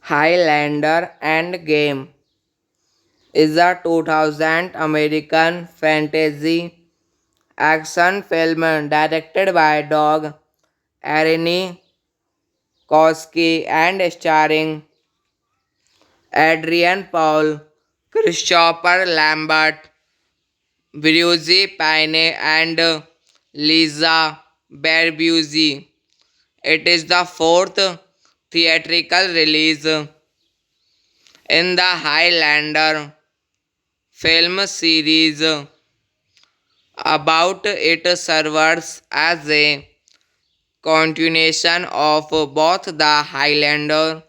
Highlander Endgame is a 2000 American fantasy action film directed by Doug Aronofsky and starring Adrian Paul, Christopher Lambert, Brigitte Pine, and Lisa Barbuzi. It is the fourth theatrical release in the Highlander film series. About it serves as a continuation of both the Highlander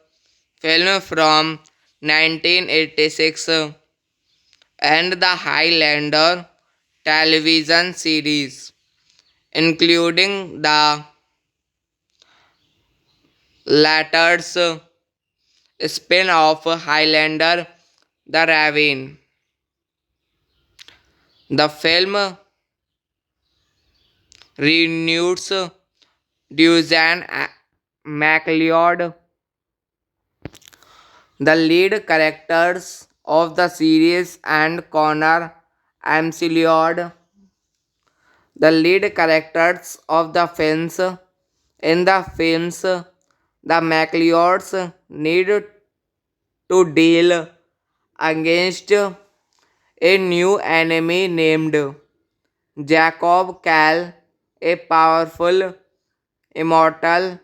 film from 1986 and the Highlander television series, including the latter's spin-off Highlander the Raven. The film reunites Dusan MacLeod, the lead characters of the series, and Connor McLeod, the lead characters of the films. In the films, the MacLeods need to deal against a new enemy named Jacob Cal, a powerful immortal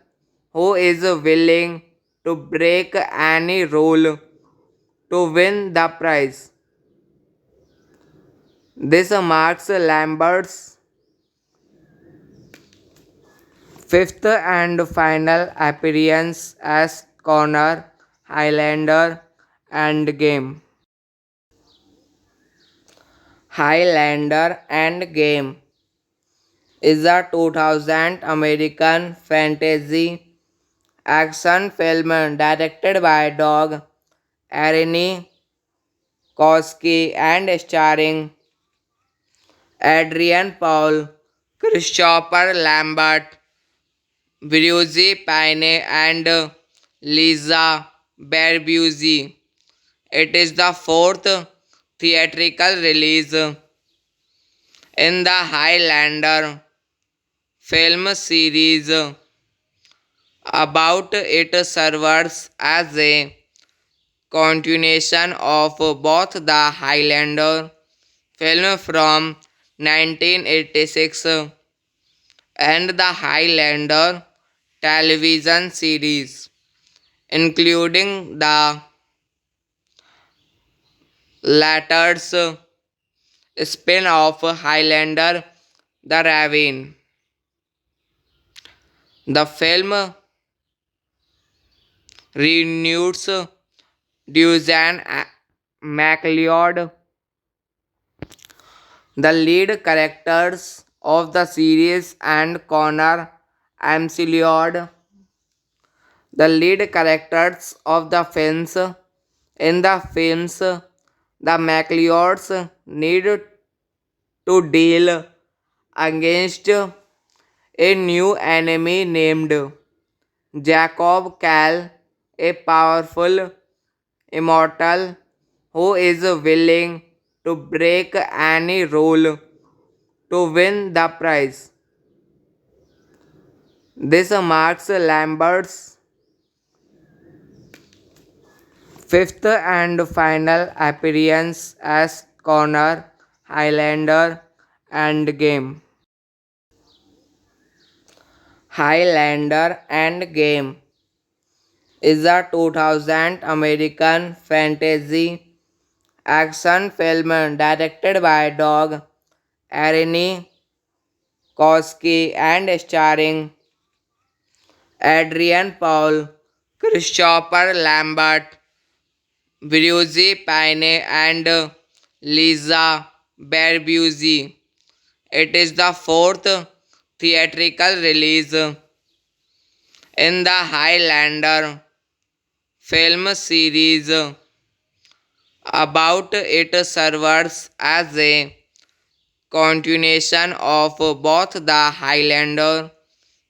who is willing to break any rule to win the prize. This marks Lambert's fifth and final appearance as Connor Highlander Endgame. Highlander Endgame is a 2000 American fantasy action film directed by Doug Aronofsky and starring Adrian Paul, Christopher Lambert, Brigitte Pine, and Lisa Barbuzi. It is the fourth theatrical release in the Highlander film series. About it serves as a continuation of both the Highlander film from 1986 and the Highlander television series, including the latter's spin-off Highlander the Raven. The film reunites Dusan MacLeod, The lead characters of the series and Connor McLeod, the lead characters of the films in the films, the McLeods need to deal against a new enemy named Jacob Cal, a powerful immortal who is willing to break any rule to win the prize. This marks Lambert's fifth and final appearance as Connor Highlander Endgame. Highlander Endgame is a 2000 American fantasy action film directed by Doug Aronofsky and starring Adrian Paul, Christopher Lambert, Brigitte Pine, and Lisa Barbuzi. It is the fourth theatrical release in the Highlander film series. About it serves as a continuation of both the Highlander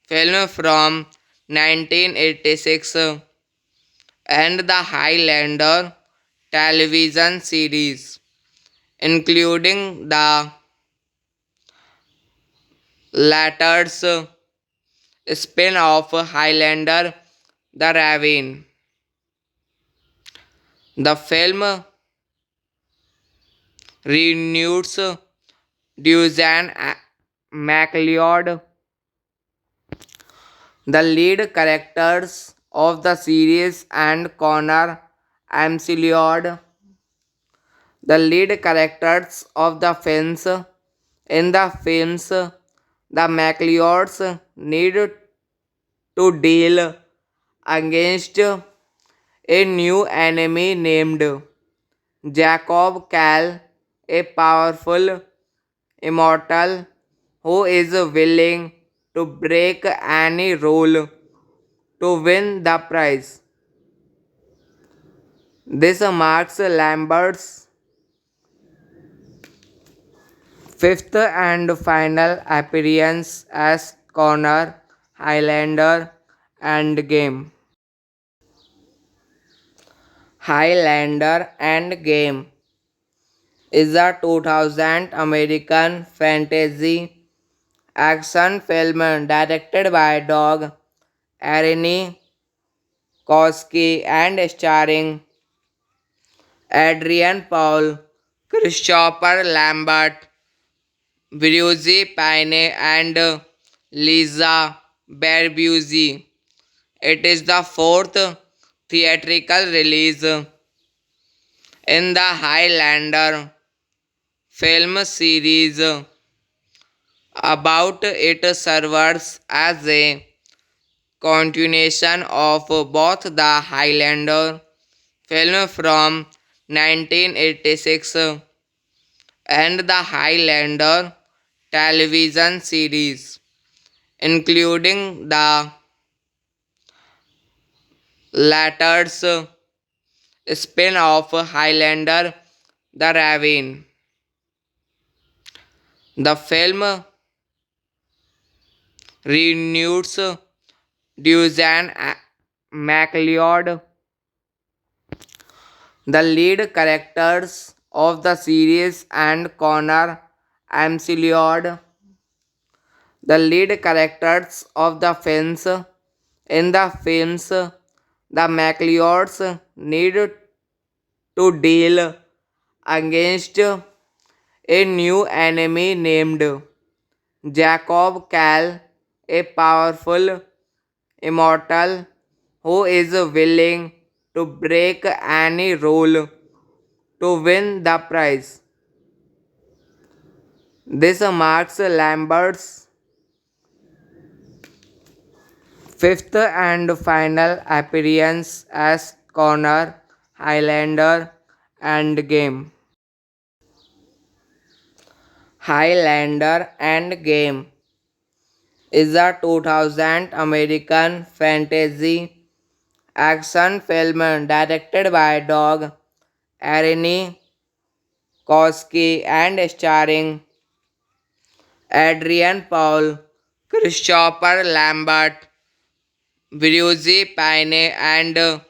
film from 1986 and the Highlander television series, including the latter's spin-off Highlander the Raven. The film reunites Dusan MacLeod, the lead characters of the series, and Connor McLeod, the lead characters of the films. In the films, the MacLeods need to deal against a new enemy named Jacob Cal, a powerful immortal who is willing to break any rule to win the prize. This marks Lambert's fifth and final appearance as Connor Highlander Endgame. Highlander Endgame is a 2000 American fantasy action film directed by Doug Aronofsky and starring Adrian Paul, Christopher Lambert, Brigitte Pine, and Lisa Barbuzi. It is the fourth theatrical release in the Highlander film series. About it serves as a continuation of both the Highlander film from 1986 and the Highlander television series, including the latter's spin-off Highlander the Raven. The film reunites Dusan MacLeod, the lead characters of the series, and Connor McLeod, the lead characters of the films. In the films, the McLeods need to deal against a new enemy named Jacob Cal, a powerful immortal who is willing to break any rule to win the prize. This marks Lambert's fifth and final appearance as Connor Highlander Endgame. Highlander Endgame is a 2000 American fantasy action film directed by Doug Aronofsky and starring Adrian Paul, Christopher Lambert, Brigitte Pine, and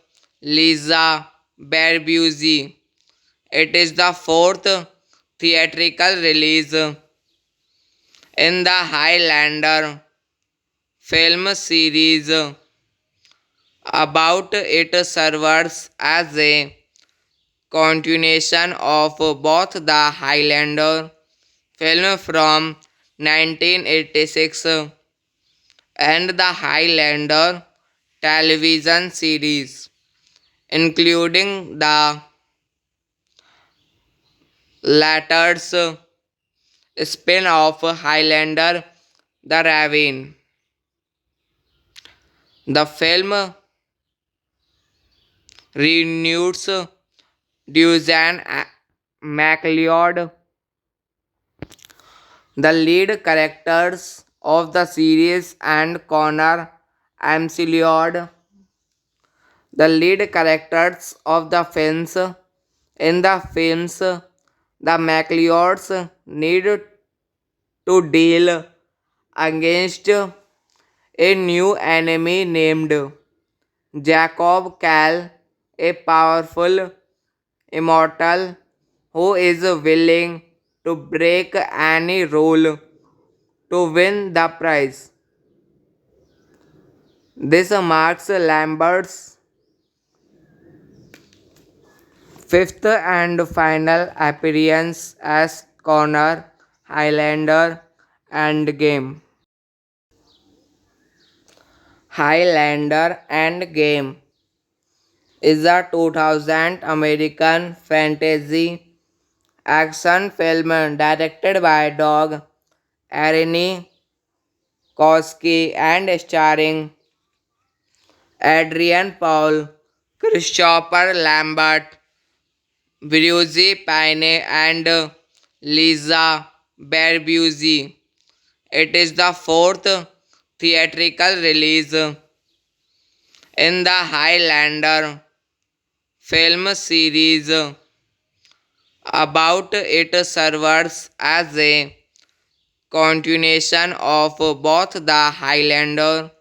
Lisa Barbuzi. It is the fourth theatrical release in the Highlander film series. About it serves as a continuation of both the Highlander film from 1986 and the Highlander television series, including the latter's spin-off Highlander the Raven. The film reunites Dusan MacLeod, the lead characters of the series, and Connor McLeod, the lead characters of the films. In the films, the MacLeods need to deal against a new enemy named Jacob Cal, a powerful immortal who is willing to break any rule to win the prize. This marks Lambert's fifth and final appearance as Connor Highlander Endgame. Highlander Endgame is a 2000 American fantasy action film directed by Doug Aronofsky and starring Adrian Paul, Christopher Lambert, Brigitte Pine, and Lisa Barbuzi. It is the fourth theatrical release in the Highlander film series. About it serves as a continuation of both the Highlander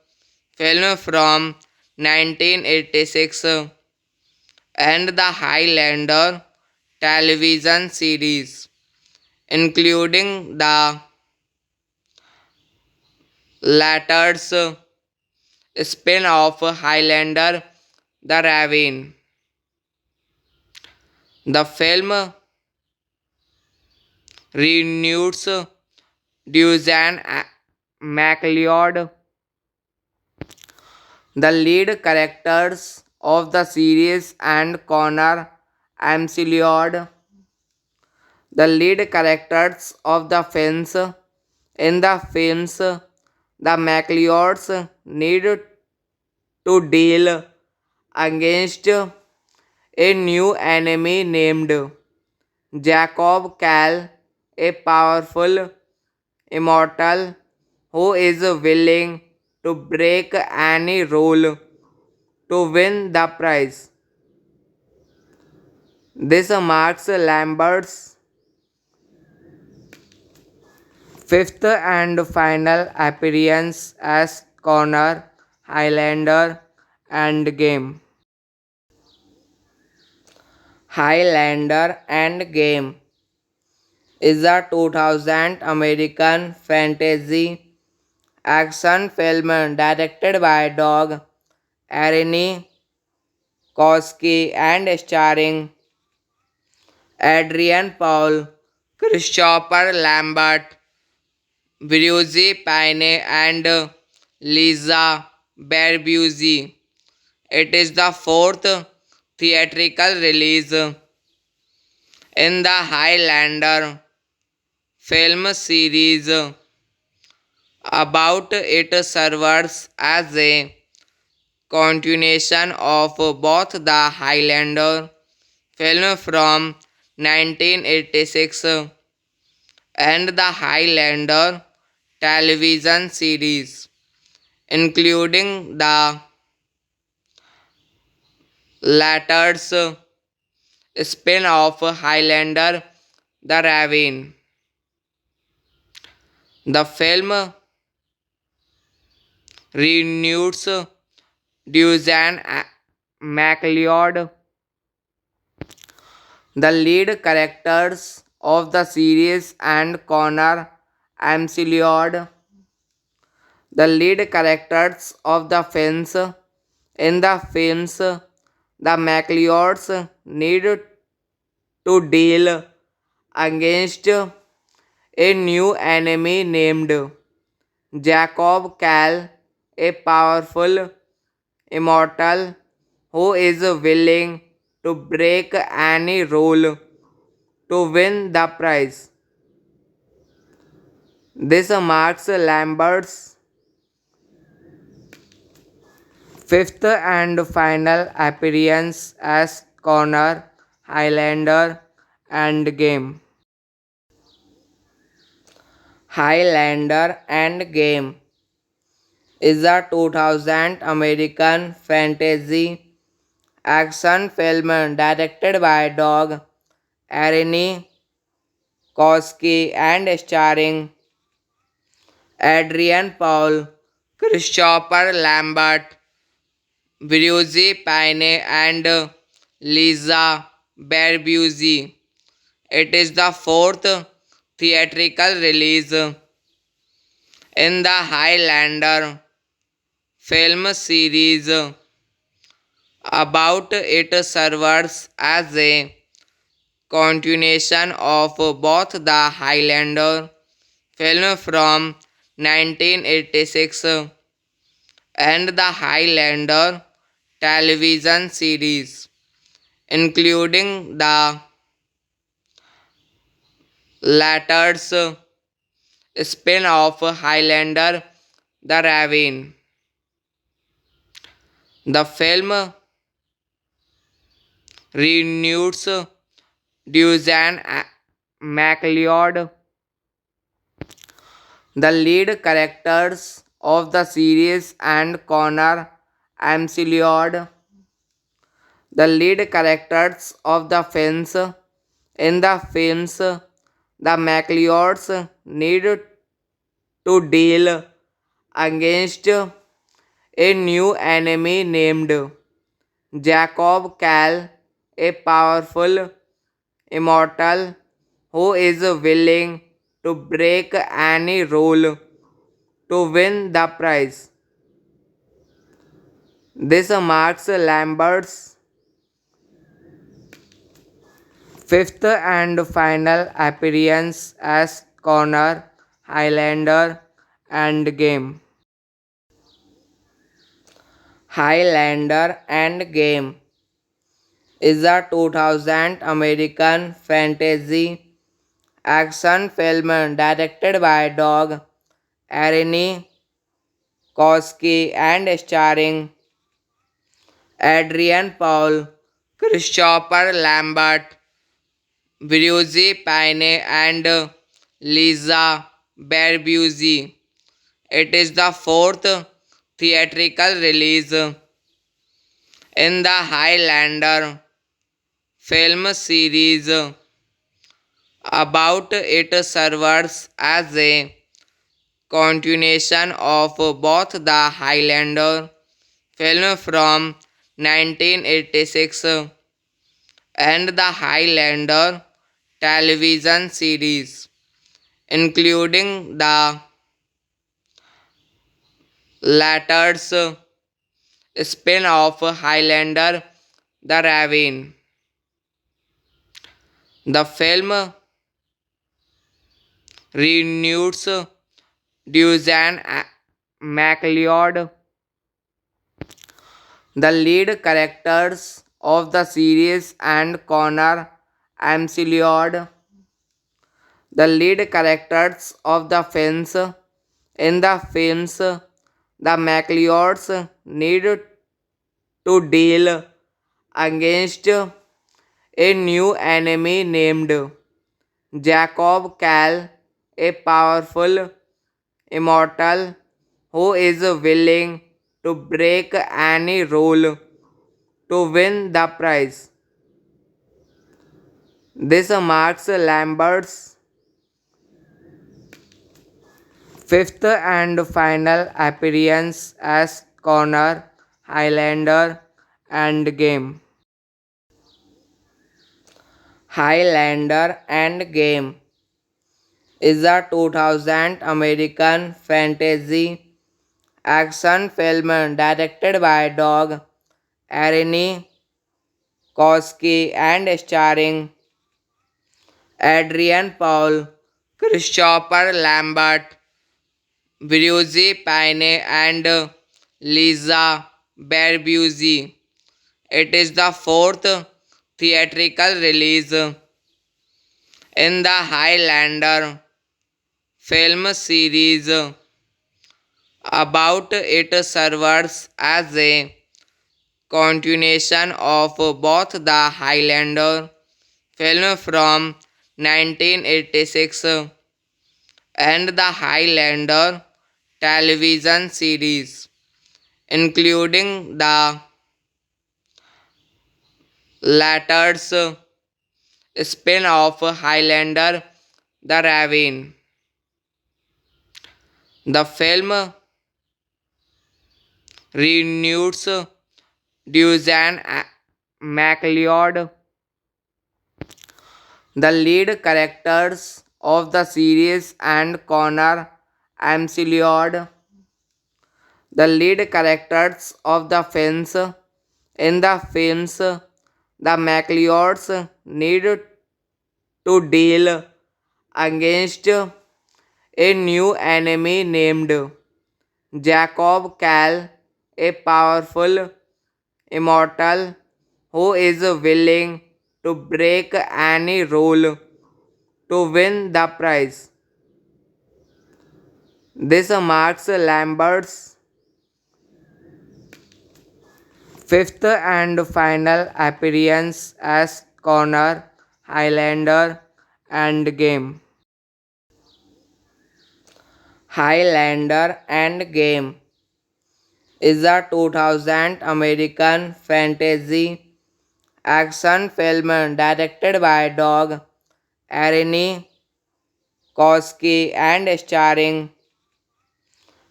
film from 1986 and the Highlander television series, including the latter's spin-off Highlander the Raven. The film reunites Dusan MacLeod, the lead characters of the series, and Connor McLeod, the lead characters of the films. In the films, the MacLeods need to deal against a new enemy named Jacob Cal, a powerful immortal who is willing to break any rule to win the prize. This marks Lambert's fifth and final appearance as Connor Highlander Endgame. Highlander Endgame is a 2000 American fantasy action film directed by Doug Aronofsky and starring Adrian Paul, Christopher Lambert, Brigitte Pine, and Lisa Barbuzi. It is the fourth theatrical release in the Highlander film series. About it serves as a continuation of both the Highlander film from 1986 and the Highlander television series, including the latter's spin-off Highlander the Raven. The film reunites Dusan MacLeod, the lead characters of the series, and Connor McLeod, the lead characters of the films. In the films, the MacLeods need to deal against a new enemy named Jacob Cal, a powerful immortal who is willing to break any rule to win the prize. This marks Lambert's fifth and final appearance as Connor Highlander Endgame. Highlander Endgame is a 2000 American fantasy action film directed by Doug Aronofsky and starring Adrian Paul, Christopher Lambert, Brigitte Pine, and Lisa Barbuzi. It is the fourth theatrical release in the Highlander film series. About it serves as a continuation of both the Highlander film from 1986 and the Highlander television series, including the latter's spin-off Highlander the Raven. The film reunites Dusan MacLeod, the lead characters of the series, and Connor McLeod, the lead characters of the films. In the films, the MacLeods need to deal against a new enemy named Jacob Cal, a powerful immortal who is willing to break any rule to win the prize. This marks Lambert's fifth and final appearance as Connor Highlander Endgame. Highlander Endgame is a 2000 American fantasy action film directed by Doug Aronofsky and starring Adrian Paul, Christopher Lambert, Brigitte Pine, and Lisa Barbuzi. It is the fourth theatrical release in the Highlander film series. About it serves as a continuation of both the Highlander film from 1986 and the Highlander television series, including the latter's spin-off Highlander the Raven. The film reunites Dusan MacLeod, the lead characters of the series, and Connor McLeod, the lead characters of the films. In the films, the MacLeods need to deal against a new enemy named Jacob Cal, a powerful immortal who is willing to break any rule to win the prize. This marks Lambert's fifth and final appearance as Connor Highlander Endgame. Highlander Endgame is a 2000 American fantasy action film directed by Doug Aronofsky and starring Adrian Paul, Christopher Lambert, Brigitte Pine, and Lisa Barbuzi. It is the fourth theatrical release in the Highlander film series. About it serves as a continuation of both the Highlander film from 1986 and the Highlander television series, including the latter's spin-off Highlander the Raven. The film reunites Dusan MacLeod, the lead characters of the series, and Connor MacLeod, the lead characters of the films. In the films, the MacLeods need to deal against a new enemy named Jacob Cal, a powerful immortal who is willing to break any rule to win the prize. This marks Lambert's fifth and final appearance as Connor Highlander Endgame. Highlander Endgame is a 2000 American fantasy action film directed by Doug Aronofsky and starring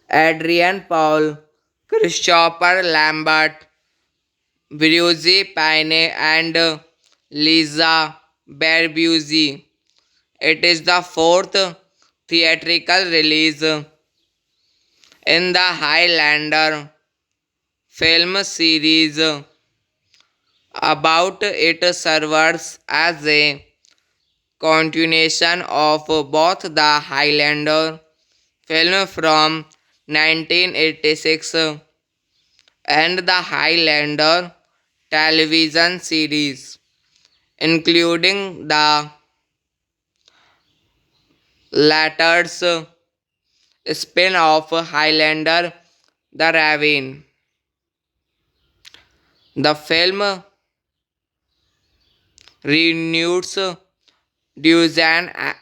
Adrian Paul, Christopher Lambert, Brigitte Pine, and Lisa Barbuzi. It is the fourth theatrical release in the Highlander film series. About it serves as a continuation of both the Highlander film from 1986 and the Highlander television series, including the latter's spin-off Highlander the Raven. The film reunites Dusan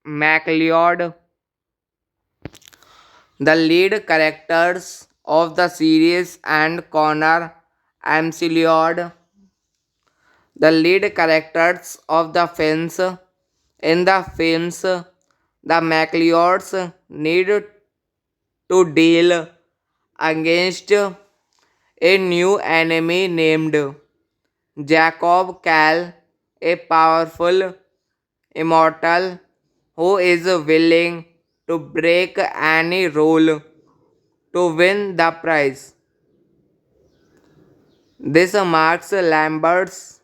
MacLeod, the lead characters of the series, and Connor MacLeod, the lead characters of the films. In the films, the MacLeods need to deal against a new enemy named Jacob Cal, a powerful immortal who is willing to break any rule to win the prize. This marks Lambert's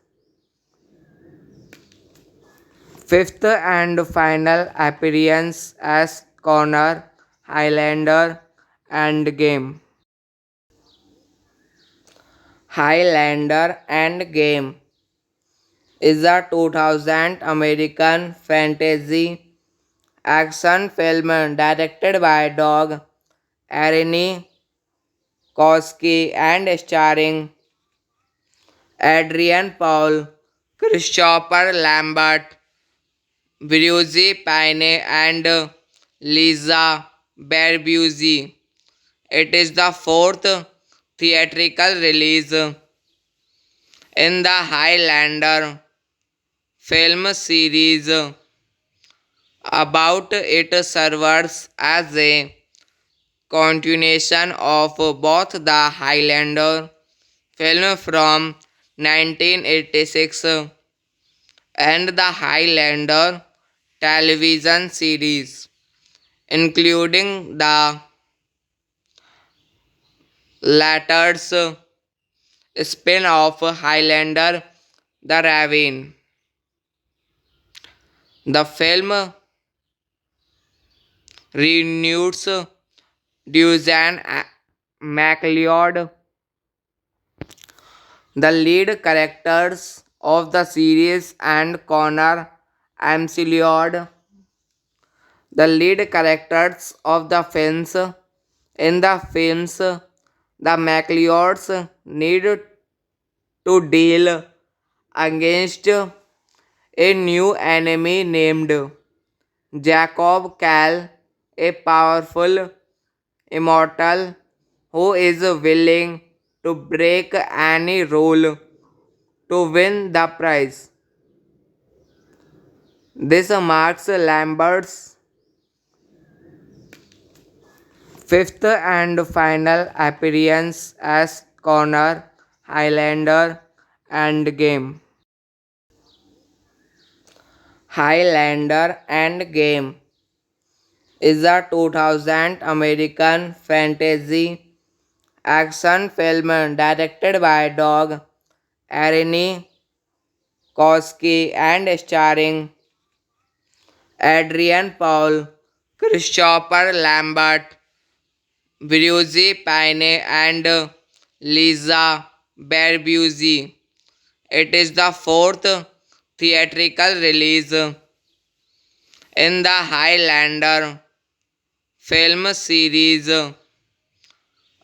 fifth and final appearance as Connor Highlander Endgame. Highlander Endgame is a 2000 American fantasy action film directed by Doug Aronofsky and starring Adrian Paul, Christopher Lambert, Brigitte Pine, and Lisa Barbuzi. It is the fourth theatrical release in the Highlander film series. About it serves as a continuation of both the Highlander film from 1986 and the Highlander television series, including the latter's spin-off Highlander the Raven. The film reunites Dusan MacLeod, the lead characters of the series, and Connor McLeod, the lead characters of the films. In the films, the MacLeods need to deal against a new enemy named Jacob Cal, a powerful immortal who is willing to break any rule to win the prize. This marks Lambert's fifth and final appearance as Connor Highlander Endgame. Highlander Endgame is a 2000 American fantasy action film directed by Doug Aronofsky and starring Adrian Paul, Christopher Lambert, Virginie Pine, and Lisa Barbuzi. It is the fourth theatrical release in the Highlander film series.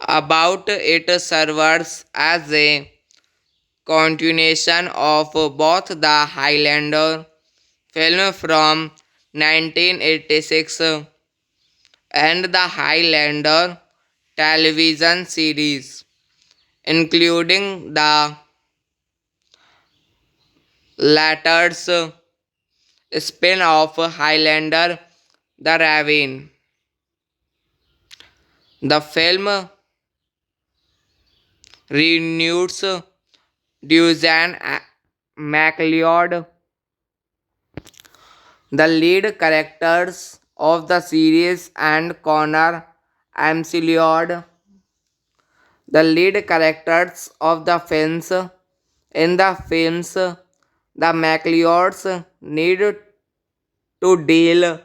About it serves as a continuation of both the Highlander film from 1986 and the Highlander television series, including the latter's spin-off Highlander the Raven. The film reunites Dusan MacLeod, the lead characters of the series, and Connor McLeod, the lead characters of the films. In the films, the MacLeods need to deal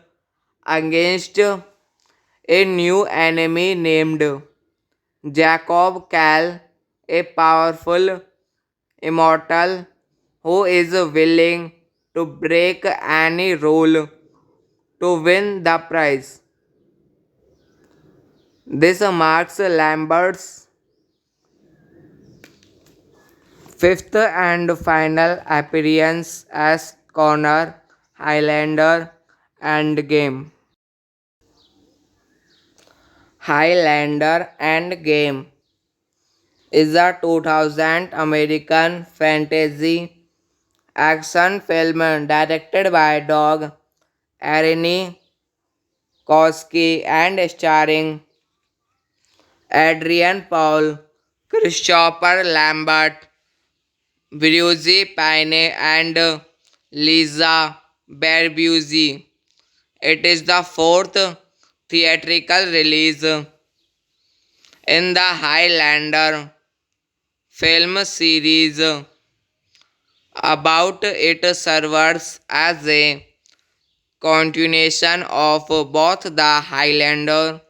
against a new enemy named Jacob Cal, a powerful immortal who is willing to break any rule to win the prize. This marks Lambert's fifth and final appearance as Connor Highlander Endgame. Highlander Endgame is a 2000 American fantasy action film directed by Doug Aronofsky and starring Adrian Paul, Christopher Lambert, Virginie Pine, and Lisa Barbuzi. It is the fourth theatrical release in the Highlander film series. About it serves as a continuation of both the Highlander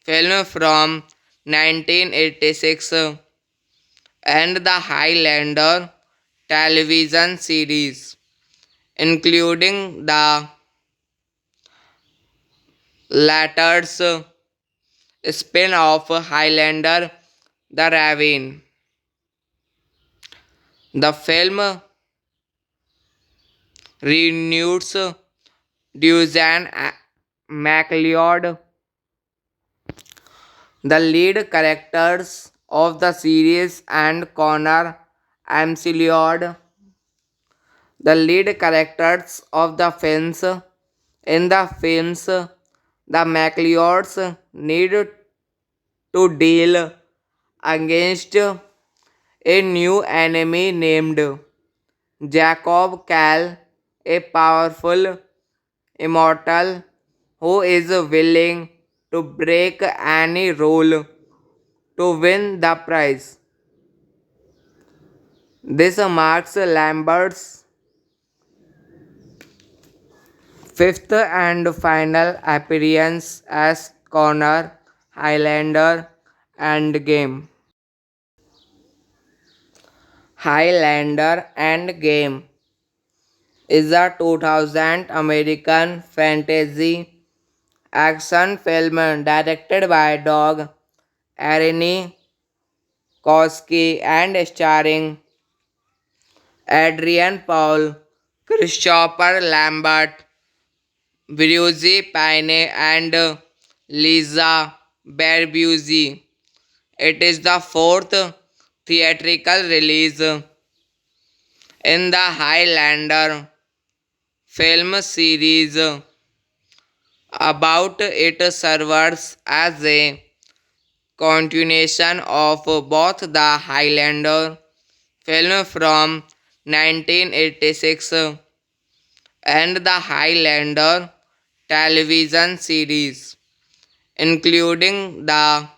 film from 1986 and the Highlander television series, including the latter's spin-off Highlander the Raven. The film reunites Dusan McLeod. The lead characters of the series and Connor McLeod. The lead characters of the films. In the films, the McLeods need to deal against a new enemy named Jacob Cal, a powerful immortal who is willing to break any rule to win the prize. This marks Lambert's fifth and final appearance as Connor Highlander Endgame. Highlander Endgame is a 2000 American fantasy action film directed by Doug Aronofsky and starring Adrian Paul, Christopher Lambert, Brigitte Pine, and Lisa Barbuzi. It is the fourth theatrical release in the Highlander film series. About it serves as a continuation of both the Highlander film from 1986 and the Highlander television series, including the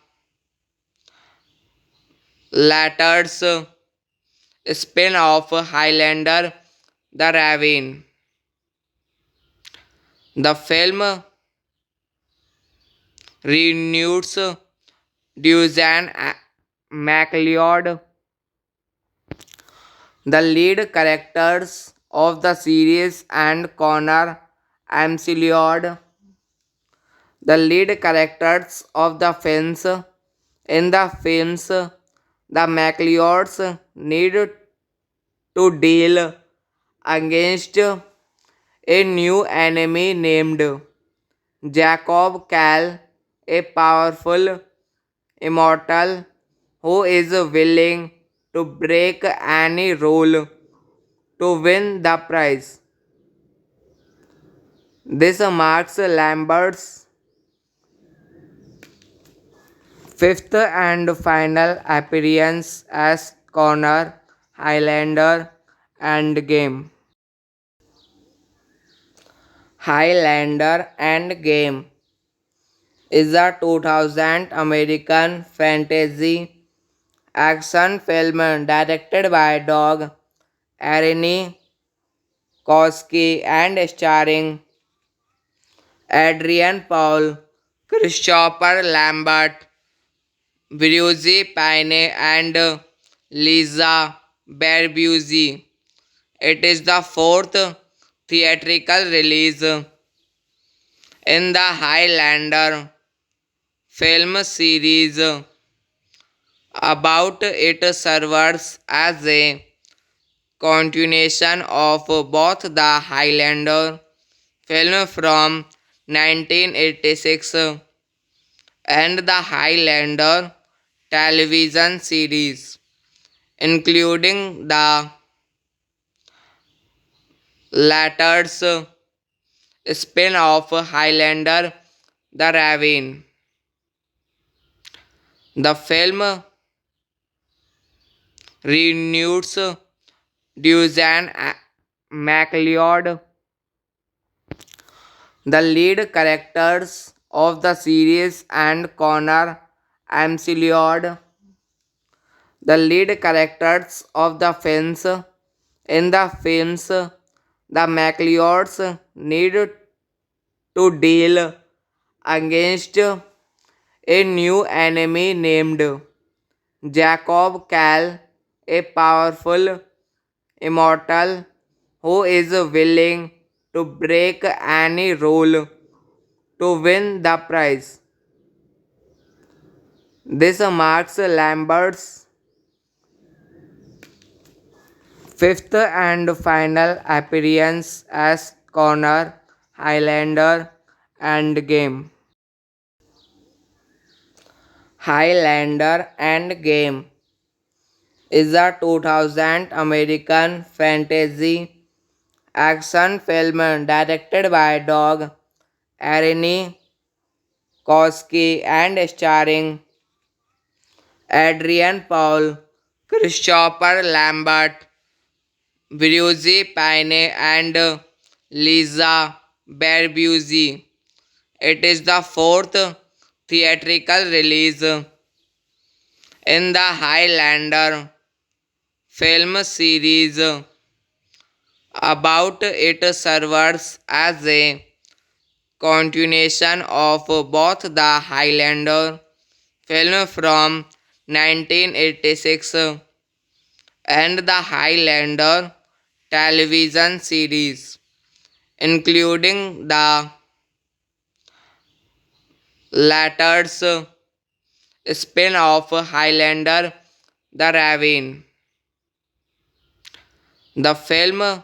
latter's spin-off Highlander the Raven. The film reunites Dusan MacLeod, the lead characters of the series, and Connor McLeod, the lead characters of the films. In the films, the McLeods need to deal against a new enemy named Jacob Cal, a powerful immortal who is willing to break any rule to win the prize. This marks Lambert's fifth and final appearance as Connor Highlander Endgame. Highlander Endgame is a 2000 American fantasy action film directed by Doug Aronofsky and starring Adrian Paul, Christopher Lambert, Brigitte Pine, and Lisa Barbuzi. It is the fourth theatrical release in the Highlander film series. About it serves as a continuation of both the Highlander film from 1986 and the Highlander television series, including the latter's spin-off Highlander the Raven. The film reunites Dusan MacLeod, the lead characters of the series, and Connor McLeod, the lead characters of the films. In the films, the McLeods need to deal against a new enemy named Jacob Cal, a powerful immortal who is willing to break any rule to win the prize. This marks Lambert's fifth and final appearance as Connor Highlander Endgame. Highlander Endgame is a 2000 American fantasy action film directed by Doug Aronofsky and starring Adrian Paul, Christopher Lambert, Brigitte Pine, and Lisa Barbuzi. It is the fourth theatrical release in the Highlander film series. About it serves as a continuation of both the Highlander film from 1986 and the Highlander television series, including the latter's spin-off Highlander the Raven. The film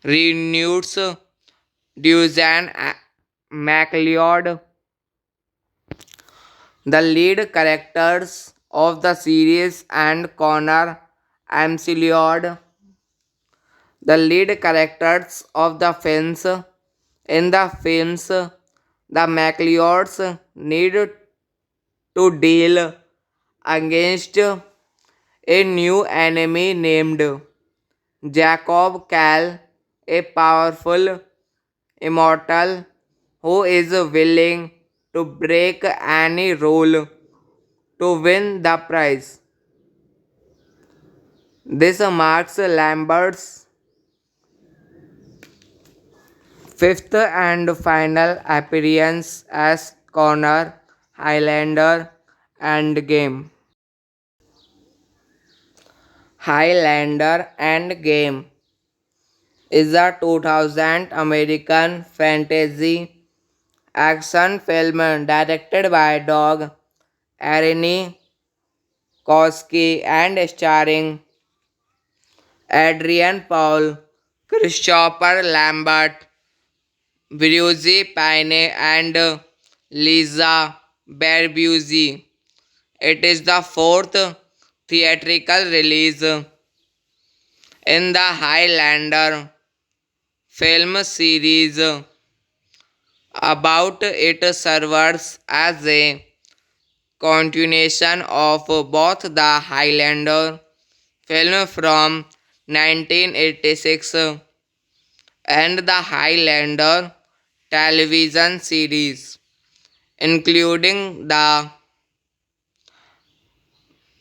reunites Dusan MacLeod, the lead characters of the series, and Connor McLeod, the lead characters of the films. In the films, the MacLeods need to deal against a new enemy named Jacob Cal, a powerful immortal who is willing to break any rule to win the prize. This marks Lambert's fifth and final appearance as Connor Highlander Endgame. Highlander Endgame is a 2000 American fantasy action film directed by Doug Aronofsky and starring Adrian Paul, Christopher Lambert, Brigitte Pine, and Lisa Barbuzi. It is the fourth theatrical release in the Highlander film series. About it serves as a continuation of both the Highlander film from 1986 and the Highlander television series, including the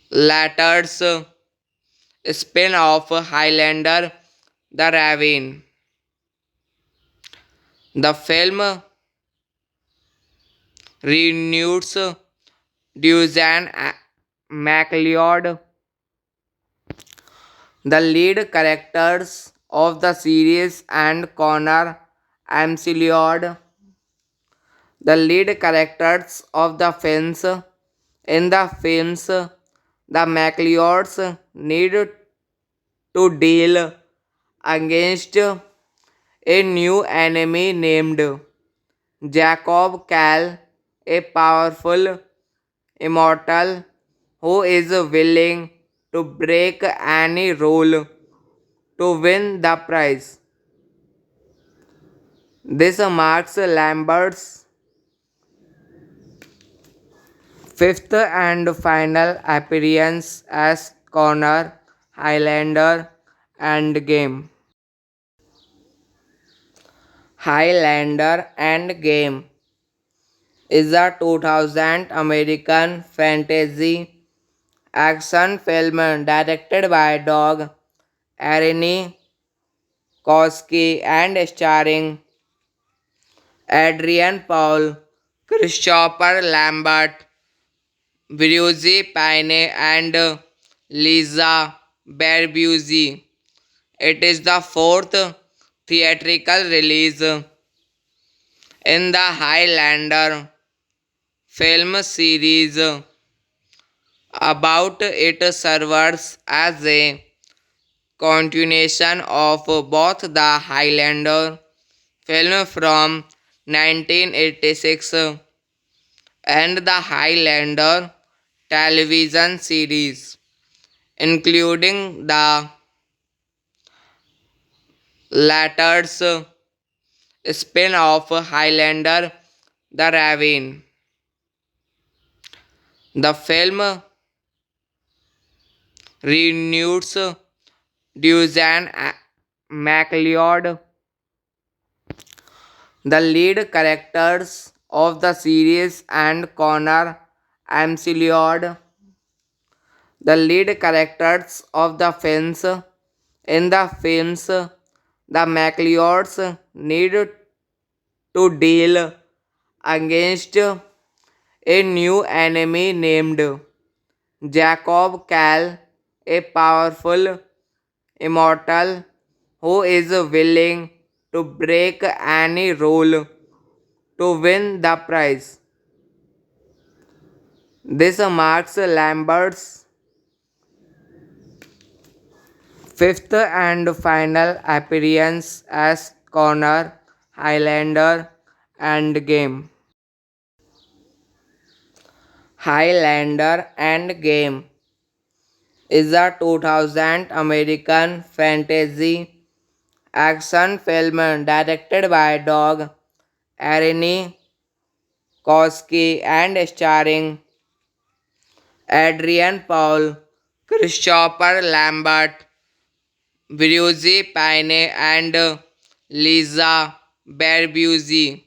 latter's spin-off Highlander the Raven. The film reunites Dusan MacLeod, the lead characters of the series, and Connor McLeod, the lead characters of the films. In the films, the MacLeods need to deal against a new enemy named Jacob Cal, a powerful immortal who is willing to break any rule to win the prize. This marks Lambert's fifth and final appearance as Connor Highlander Endgame. Highlander Endgame is a 2000 American fantasy action film directed by Doug Aronofsky and starring Adrian Paul, Christopher Lambert, Brigitte Pine, and Lisa Barbuzi. It is the fourth theatrical release in the Highlander film series. About it serves as a continuation of both the Highlander film from 1986, and the Highlander television series, including the latter's spin-off Highlander the Raven. The film reunites Dusan MacLeod, the lead characters of the series, and Connor McLeod, the lead characters of the films. In the films, the MacLeods need to deal against a new enemy named Jacob Cal, a powerful immortal who is willing to break any rule to win the prize. This marks Lambert's fifth and final appearance as Connor Highlander Endgame. Highlander Endgame is a 2000 American fantasy action film directed by Doug Aronofsky and starring Adrian Paul, Christopher Lambert, Brigitte Pine, and Lisa Barbuzi.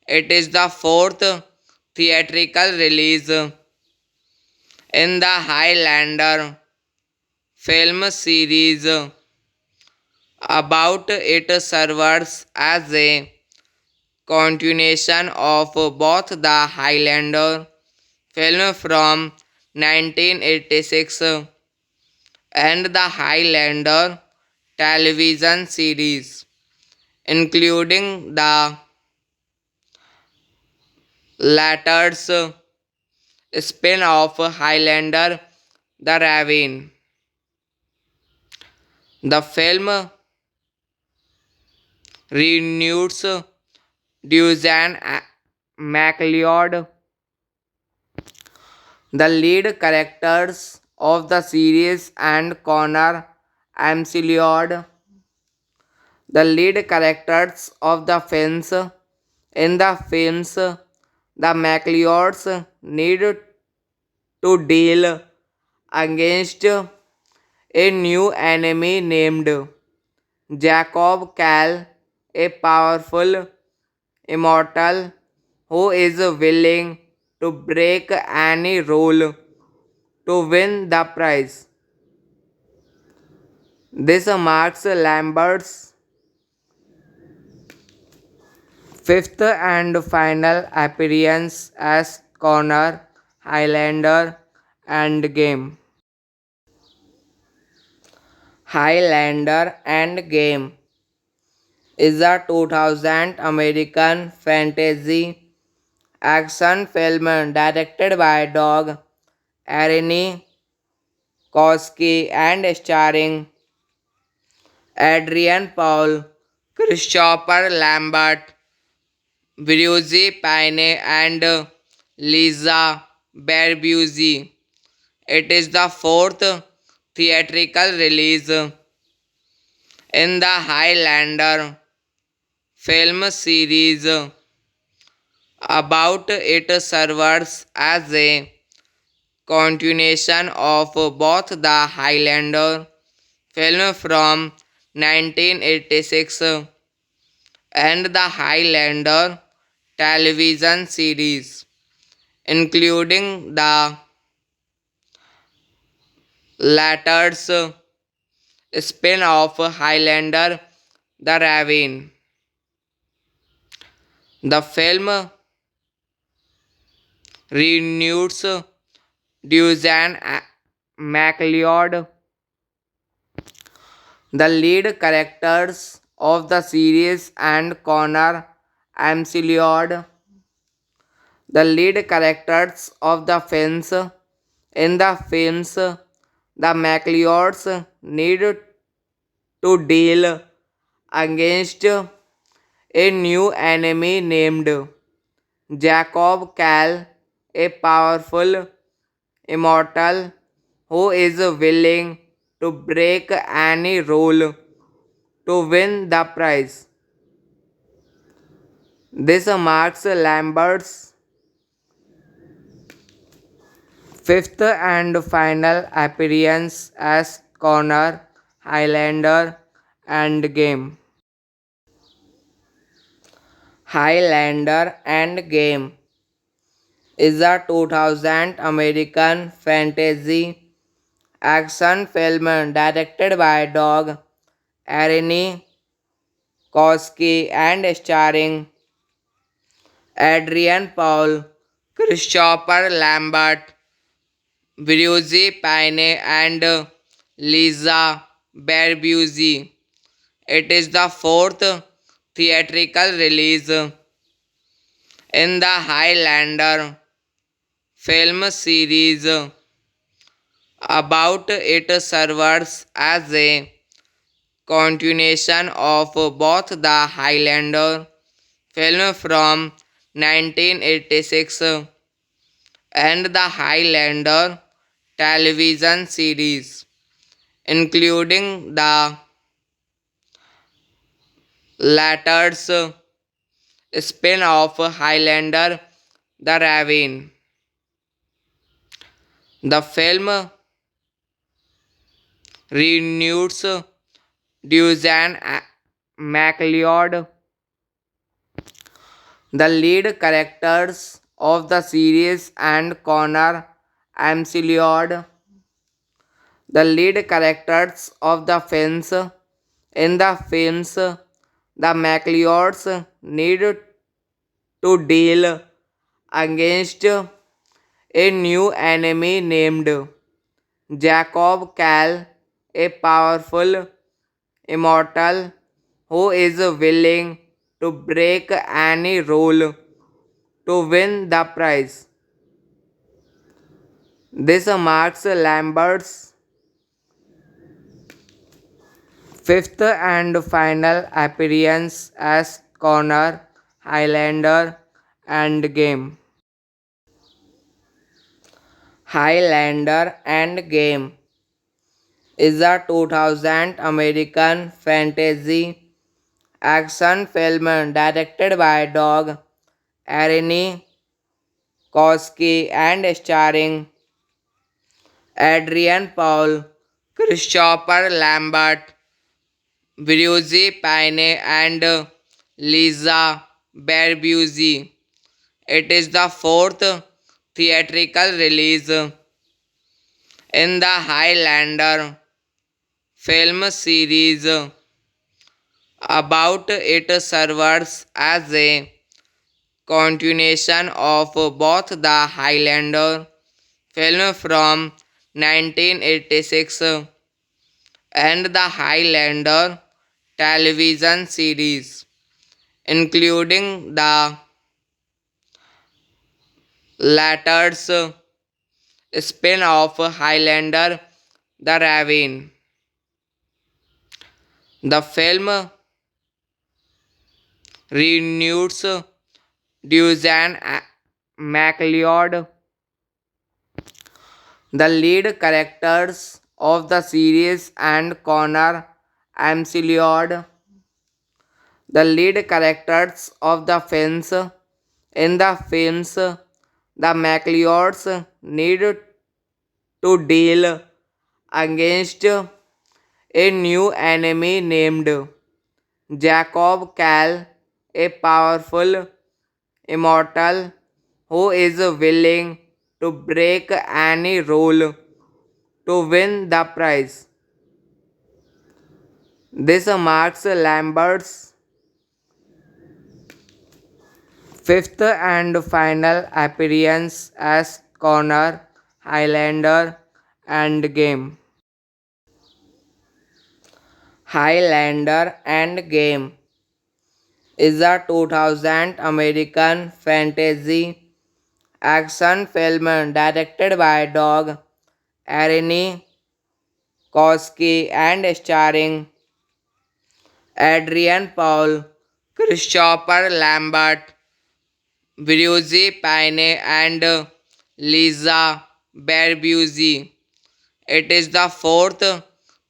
It is the fourth theatrical release in the Highlander film series. About it serves as a continuation of both the Highlander film from 1986 and the Highlander television series, including the latter's spin-off Highlander the Raven. The film reunites Dusan MacLeod, the lead characters of the series, and Connor McLeod, the lead characters of the films. In the films, the MacLeods need to deal against a new enemy named Jacob Cal, a powerful immortal who is willing to break any rule to win the prize. This marks Lambert's fifth and final appearance as Connor Highlander Endgame. Highlander Endgame is a 2000 American fantasy action film directed by Doug Aronofsky and starring Adrian Paul, Christopher Lambert, Brigitte Pine, and Lisa Barbuzi. It is the fourth theatrical release in the Highlander film series. About it serves as a continuation of both the Highlander film from 1986 and the Highlander television series, including the latter's spin-off Highlander the Raven. The film reunites Dusan MacLeod, the lead characters of the series, and Connor McLeod, the lead characters of the films. In the films, the MacLeods need to deal against a new enemy named Jacob Cal, a powerful immortal who is willing to break any rule to win the prize. This marks Lambert's fifth and final appearance as Connor Highlander and Game. Highlander and Game is a 2000 American fantasy action film directed by Doug Aronofsky and starring Adrian Paul, Christopher Lambert, Brigitte Pine, and Lisa Barbuzi. It is the fourth theatrical release in the Highlander film series. About it serves as a continuation of both the Highlander film from 1986 and the Highlander television series, including the latter's spin-off Highlander the Raven. The film reunites Dusan MacLeod, the lead characters of the series, and Connor McLeod, the lead characters of the films. In the films, the MacLeods need to deal against a new enemy named Jacob Cal, a powerful immortal who is willing to break any rule to win the prize. This marks Lambert's fifth and final appearance as Connor Highlander and Game. Highlander and Game is a 2000 American fantasy action film directed by Doug Aronofsky and starring Adrian Paul, Christopher Lambert, Brigitte Pine, and Lisa Barbuzi. It is the fourth theatrical release in the Highlander film series. About it serves as a continuation of both the Highlander film from 1986 and the Highlander television series, including the latter's spin-off Highlander the Raven. The film reunites Dusan MacLeod, the lead characters of the series, and Connor McLeod, the lead characters of the films. In the films, the MacLeods need to deal against a new enemy named Jacob Cal, a powerful immortal who is willing to break any rule to win the prize. This marks Lambert's fifth and final appearance as Connor Highlander and Game. Highlander and Game is a 2000 American fantasy action film directed by Doug Aronofsky and starring Adrian Paul, Christopher Lambert, Brigitte Payne, and Lisa Barbuzi. It is the fourth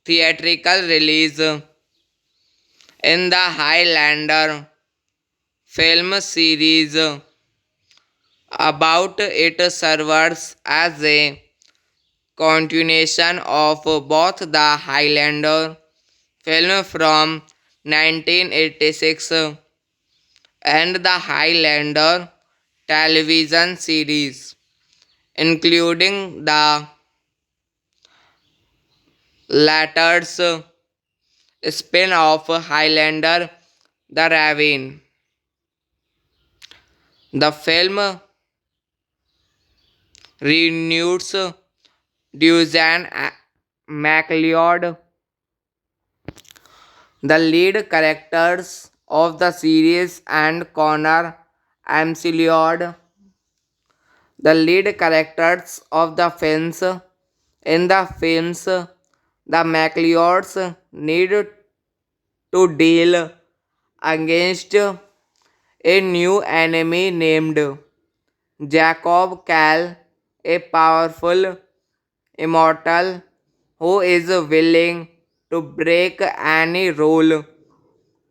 theatrical release in the Highlander film series. About it serves as a continuation of both the Highlander film from 1986 and the Highlander television series, including the latter's spin-off Highlander the Raven. The film reunites Dusan MacLeod, the lead characters of the series, and Connor McLeod, the lead characters of the films. In the films, the MacLeods need to deal against a new enemy named Jacob Cal, a powerful immortal who is willing to break any rule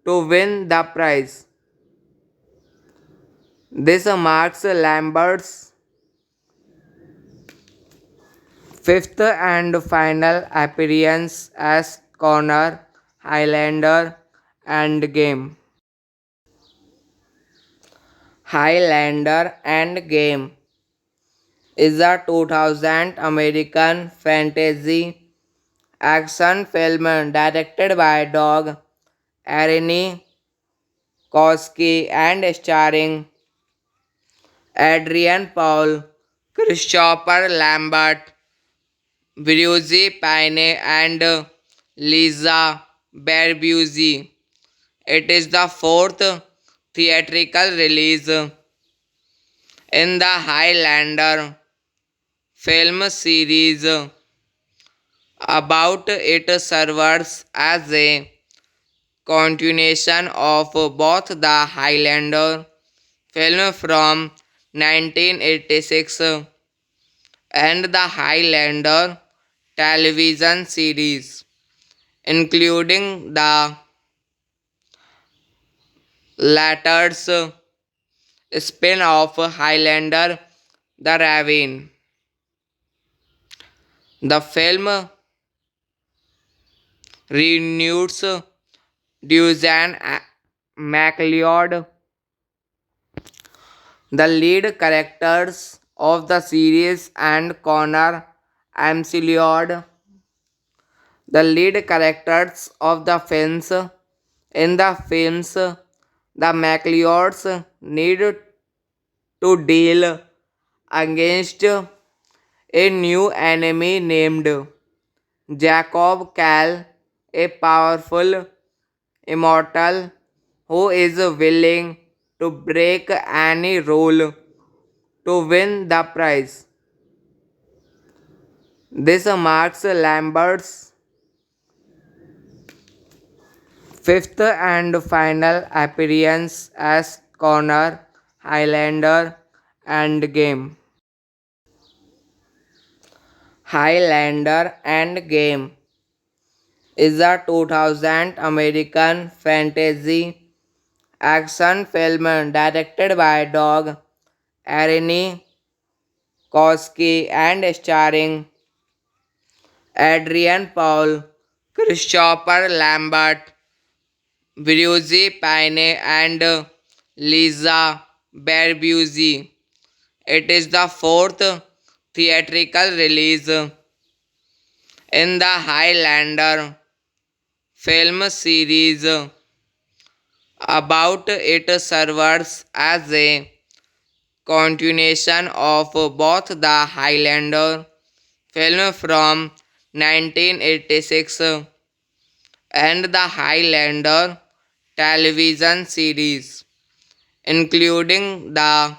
to win the prize. This marks Lambert's fifth and final appearance as Connor Highlander Endgame. Highlander Endgame is a 2000 American fantasy action film directed by Doug Aronofsky and starring Adrian Paul, Christopher Lambert, Brigitte Payne, and Lisa Barbuzi. It is the fourth theatrical release in the Highlander film series. About it serves as a continuation of both the Highlander film from 1986 and the Highlander television series, including the latter's spin-off Highlander the Raven. The film reunites Dusan MacLeod, the lead characters of the series, and Connor McLeod, the lead characters of the films. In the films, the MacLeods need to deal against a new enemy named Jacob Cal, a powerful immortal who is willing to break any rule to win the prize. This marks Lambert's fifth and final appearance as Connor Highlander Endgame. Highlander Endgame is a 2000 American fantasy action film directed by Doug Aronofsky and starring Adrian Paul, Christopher Lambert, Brigitte Payne, and Lisa Barbuzi. It is the fourth theatrical release in the Highlander film series. About it serves as a continuation of both the Highlander film from 1986 and the Highlander television series, including the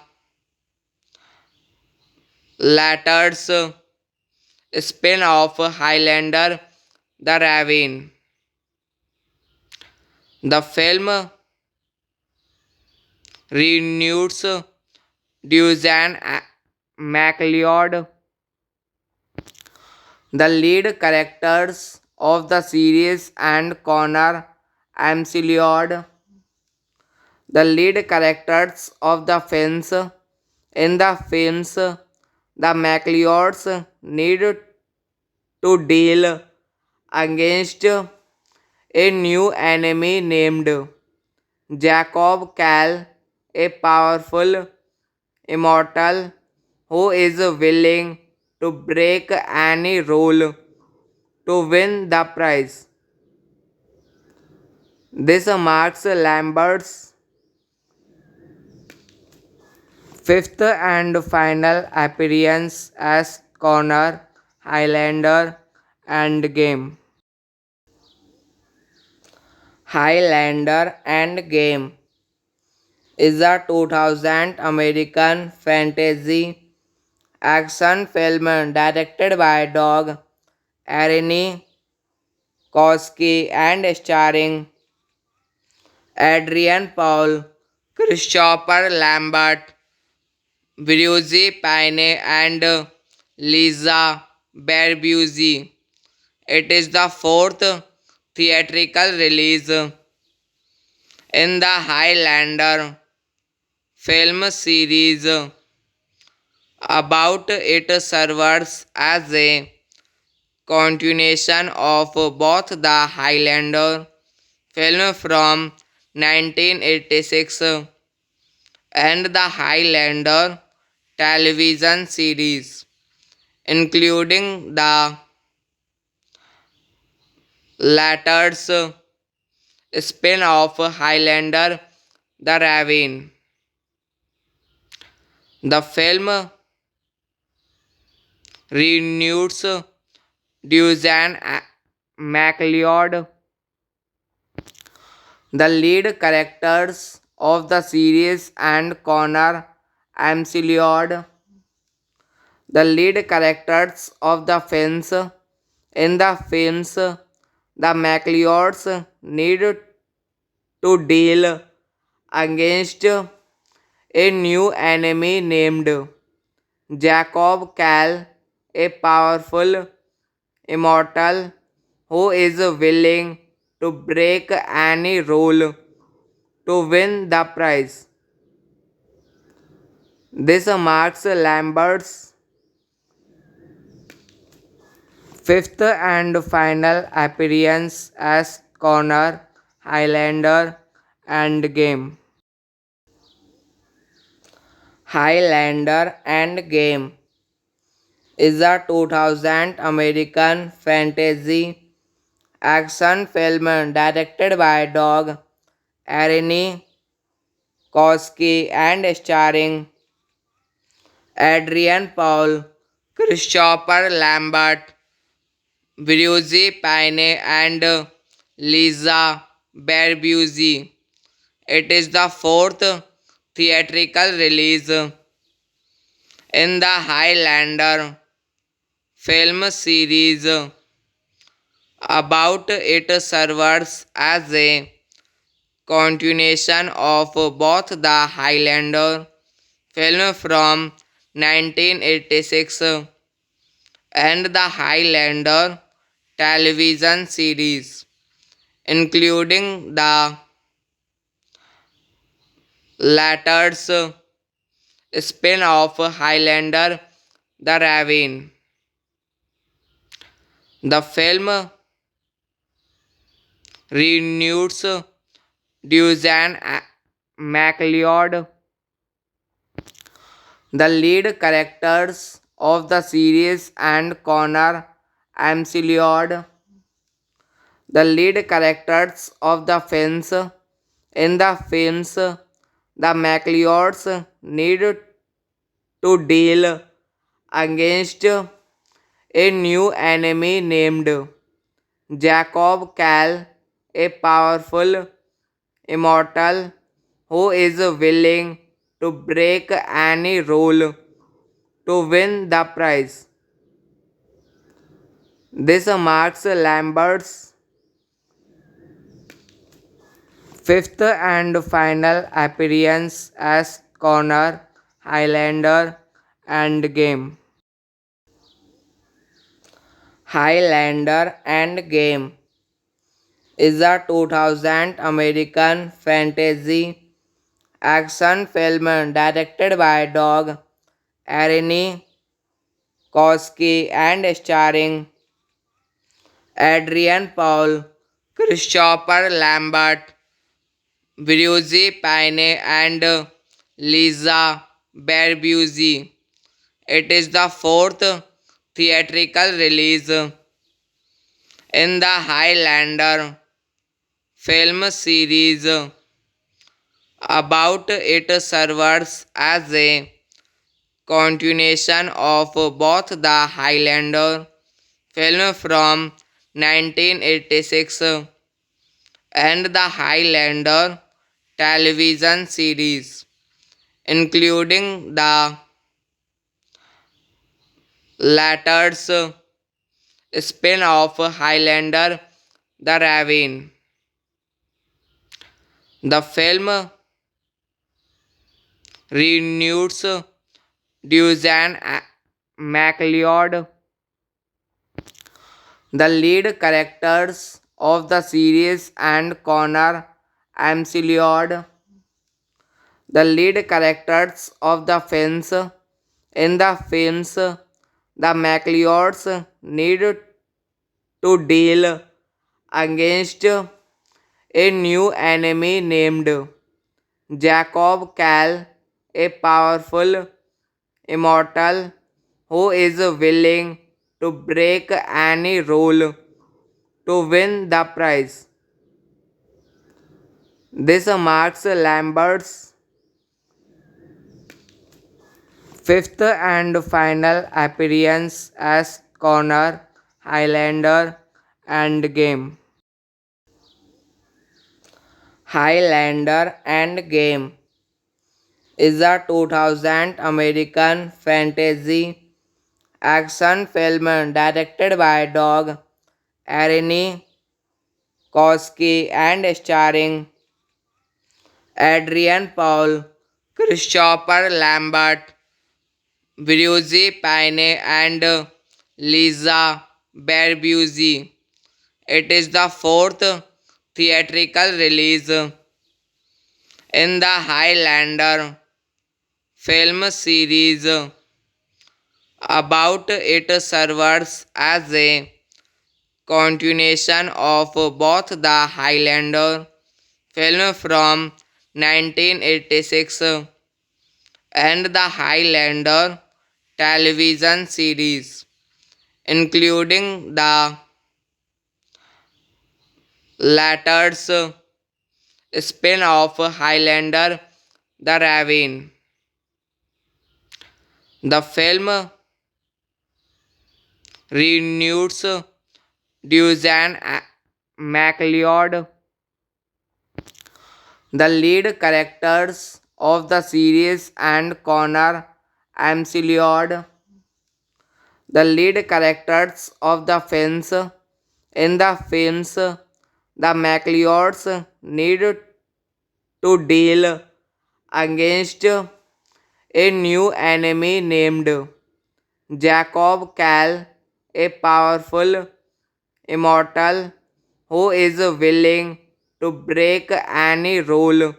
latter's spin-off Highlander the Raven. The film Renews Dusan MacLeod. The lead characters of the series and Connor McLeod. The lead characters of the films in the films, the McLeods need to deal against a new enemy named Jacob Cal, a powerful immortal who is willing to break any rule to win the prize. This marks Lambert's fifth and final appearance as Connor Highlander Endgame. Highlander Endgame is a 2000 American fantasy action film directed by Doug Aronofsky and starring Adrian Paul, Christopher Lambert, Brigitte Pine, and Lisa Barbuzi. It is the fourth theatrical release in the Highlander film series. About it serves as a continuation of both the Highlander film from 1986 and the Highlander television series, including the latter's spin-off Highlander the Raven. The film renews Dusan MacLeod. The lead characters of the series and Connor McLeod. The lead characters of the films in the films, the McLeods need to deal against a new enemy named Jacob Cal, a powerful immortal who is willing to break any rule to win the prize. This marks Lambert's fifth and final appearance as Connor Highlander Endgame. Highlander Endgame is a 2000 American fantasy action film directed by Doug Aronofsky and starring Adrian Paul, Christopher Lambert, Brigitte Pine, and Lisa Barbuzi. It is the fourth theatrical release in the Highlander film series. About it serves as a continuation of both the Highlander film from 1986 and the Highlander television series, including the latter's spin-off Highlander the Raven. The film renews Dusan MacLeod. The lead characters of the series and Connor McLeod. The lead characters of the films in the films, the McLeods need to deal against a new enemy named Jacob Cal, a powerful immortal who is willing to break any rule to win the prize. This marks Lambert's fifth and final appearance as Connor, Highlander, and Game. Highlander and Game is a 2000 American fantasy action film directed by Doug Aronofsky and starring Adrian Paul, Christopher Lambert, Brigitte Pine, and Lisa Barbuzi. It is the fourth theatrical release in the Highlander film series. About it serves as a continuation of both the Highlander film from 1986 and the Highlander television series, including the latter's spin-off Highlander the Raven. The film reunites Dusan MacLeod, the lead characters of the series, and Connor McLeod, the lead characters of the films. In the films, the MacLeods need to deal against a new enemy named Jacob Cal, a powerful immortal who is willing to break any rule to win the prize. This marks Lambert's fifth and final appearance as Connor, Highlander, and Game. Highlander and Game is a 2000 American fantasy action film directed by Doug Aronofsky and starring Adrian Paul, Christopher Lambert, Brigitte Pine, and Lisa Barbuzi. It is the fourth theatrical release in the Highlander film series. About it serves as a continuation of both the Highlander film from 1986 and the Highlander television series, including the latter's spin-off Highlander the Raven. The film reunites Dusan MacLeod, the lead characters of the series, and Connor McLeod, the lead characters of the films. In the films, the MacLeods need to deal against a new enemy named Jacob Cal, a powerful immortal who is willing to break any rule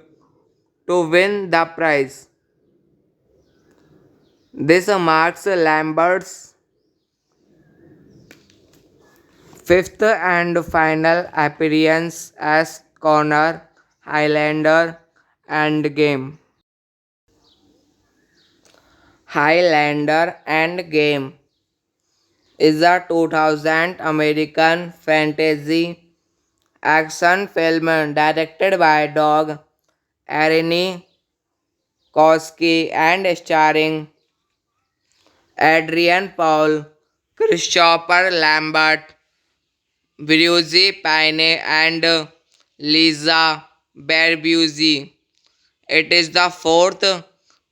to win the prize. This marks Lambert's fifth and final appearance as Connor, Highlander, and Game. Highlander and Game is a 2000 American fantasy action film directed by Doug Aronofsky and starring Adrian Paul, Christopher Lambert, Brigitte Pine, and Lisa Barbuzi. It is the fourth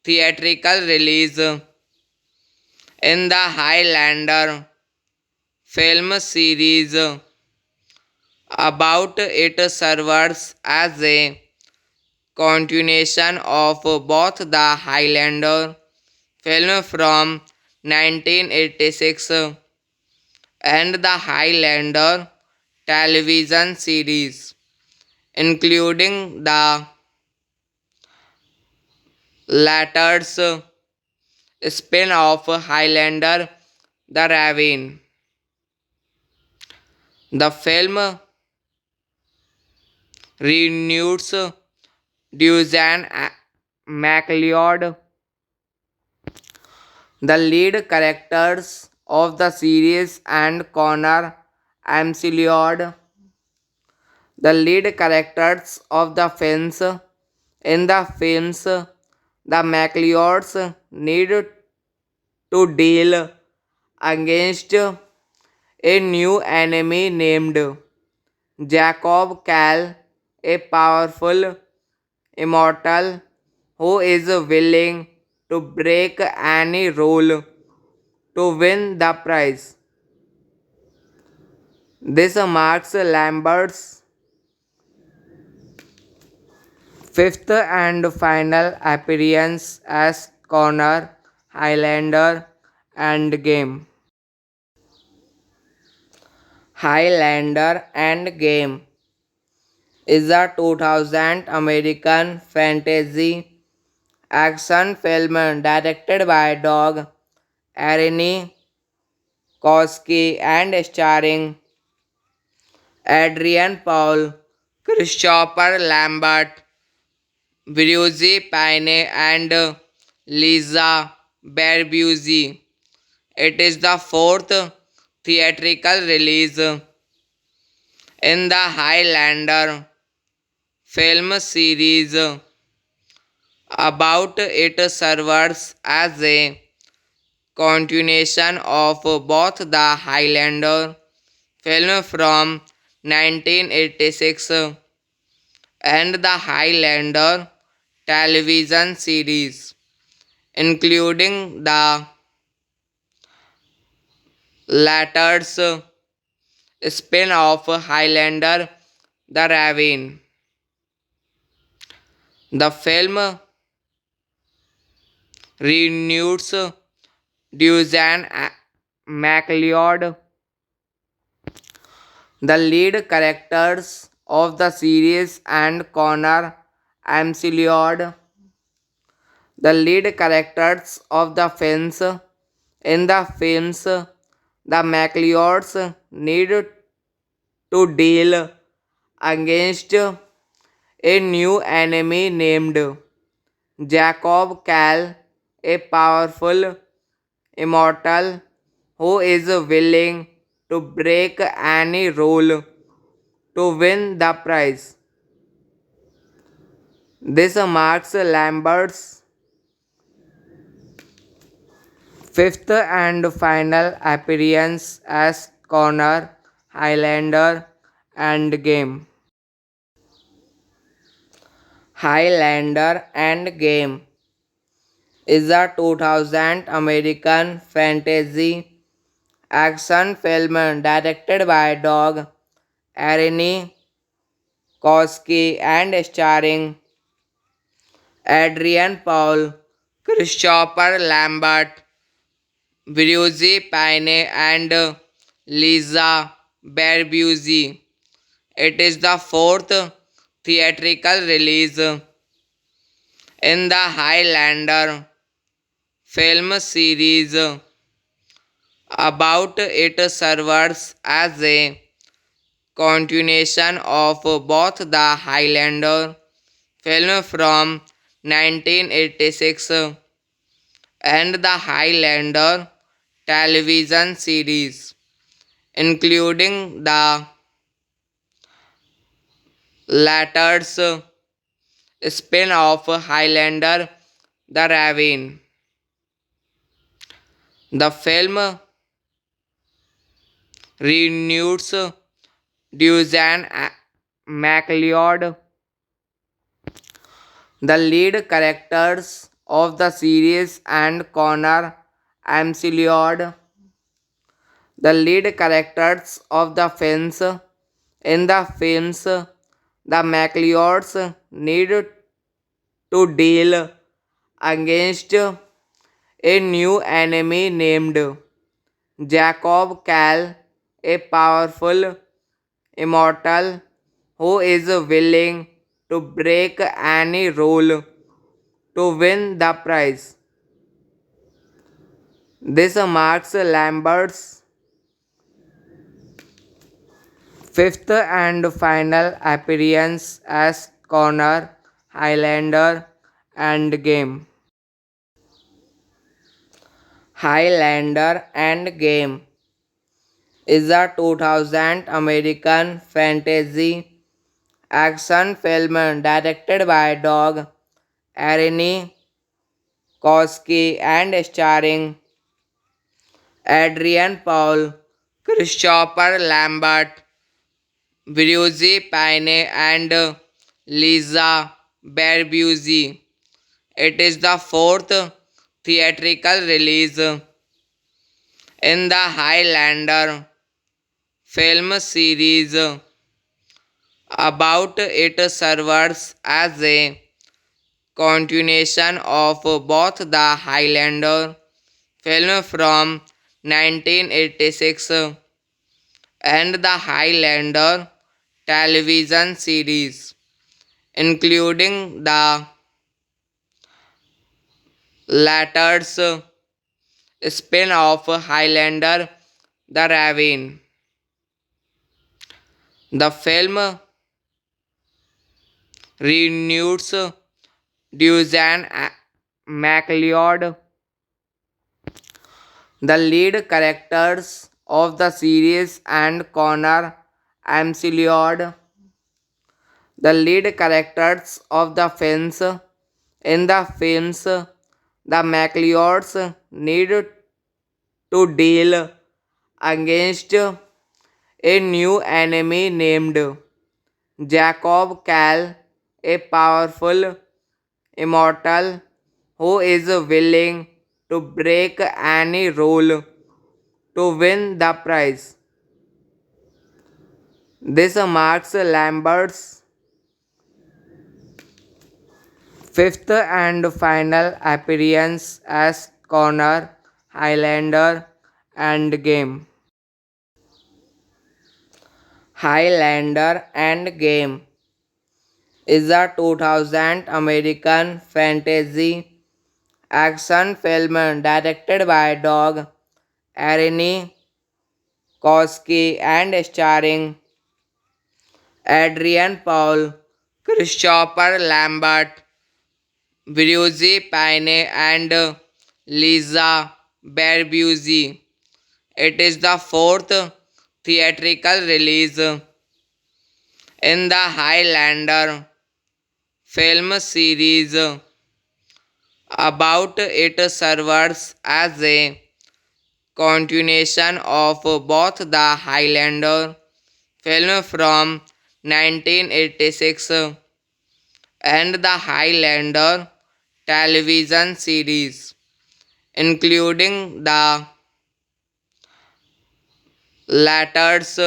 theatrical release in the Highlander film series. About it serves as a continuation of both the Highlander film from 1986 and the Highlander television series, including the latter's spin-off Highlander the Raven. The film reunites Dusan MacLeod, the lead characters of the series, and Connor McLeod, the lead characters of the films. In the films, the MacLeods need to deal against a new enemy named Jacob Cal, a powerful immortal who is willing to break any rule to win the prize. This marks Lambert's fifth and final appearance as Connor Highlander Endgame. Highlander Endgame is a 2000 American fantasy action film directed by Doug Aronofsky and starring Adrian Paul, Christopher Lambert, Brigitte Pine, and Lisa Barbuzi. It is the fourth theatrical release in the Highlander film series. About it serves as a continuation of both the Highlander film from 1986 and the Highlander television series, including the latter's spin-off Highlander the Raven. The film reunites Dusan MacLeod, the lead characters of the series, and Connor McLeod, the lead characters of the films. In the films, the MacLeods need to deal against a new enemy named Jacob Cal, a powerful immortal who is willing to break any rule to win the prize. This marks Lambert's fifth and final appearance as Connor Highlander Endgame. Highlander Endgame is a 2000 American fantasy action film directed by Doug Aronofsky and starring Adrian Paul, Christopher Lambert, Brigitte Pine, and Lisa Barbuzi. It is the fourth theatrical release in the Highlander film series. About it serves as a continuation of both the Highlander film from 1986 and the Highlander television series, including the latter's spin-off Highlander the Raven. The film reunites Dusan MacLeod, the lead characters of the series, and Connor McLeod, the lead characters of the films. In the films, the MacLeods need to deal against a new enemy named Jacob Kal, a powerful immortal who is willing to break any rule to win the prize. This marks Lambert's fifth and final appearance as Connor Highlander and Game. Highlander and Game is a 2000 American fantasy action film directed by Doug Aronofsky and starring Adrian Paul, Christopher Lambert, Brigitte Pine, and Lisa Barbuzi. It is the fourth theatrical release in the Highlander film series. About it serves as a continuation of both the Highlander film from 1986 and the Highlander television series, including the latter's spin-off Highlander the Raven. The film reunites Dusan MacLeod, the lead characters of the series, and Connor McLeod, the lead characters of the films. In the films, the MacLeods need to deal against a new enemy named Jacob Kal, a powerful immortal who is willing to break any rule to win the prize. This marks Lambert's fifth and final appearance as Connor Highlander and Game. Highlander and Game is a 2000 American fantasy action film directed by Doug Aronofsky and starring Adrian Paul, Christopher Lambert, Brigitte Pine, and Lisa Barbuzi. It is the fourth theatrical release in the Highlander film series. About it serves as a continuation of both the Highlander film film series, including the latter's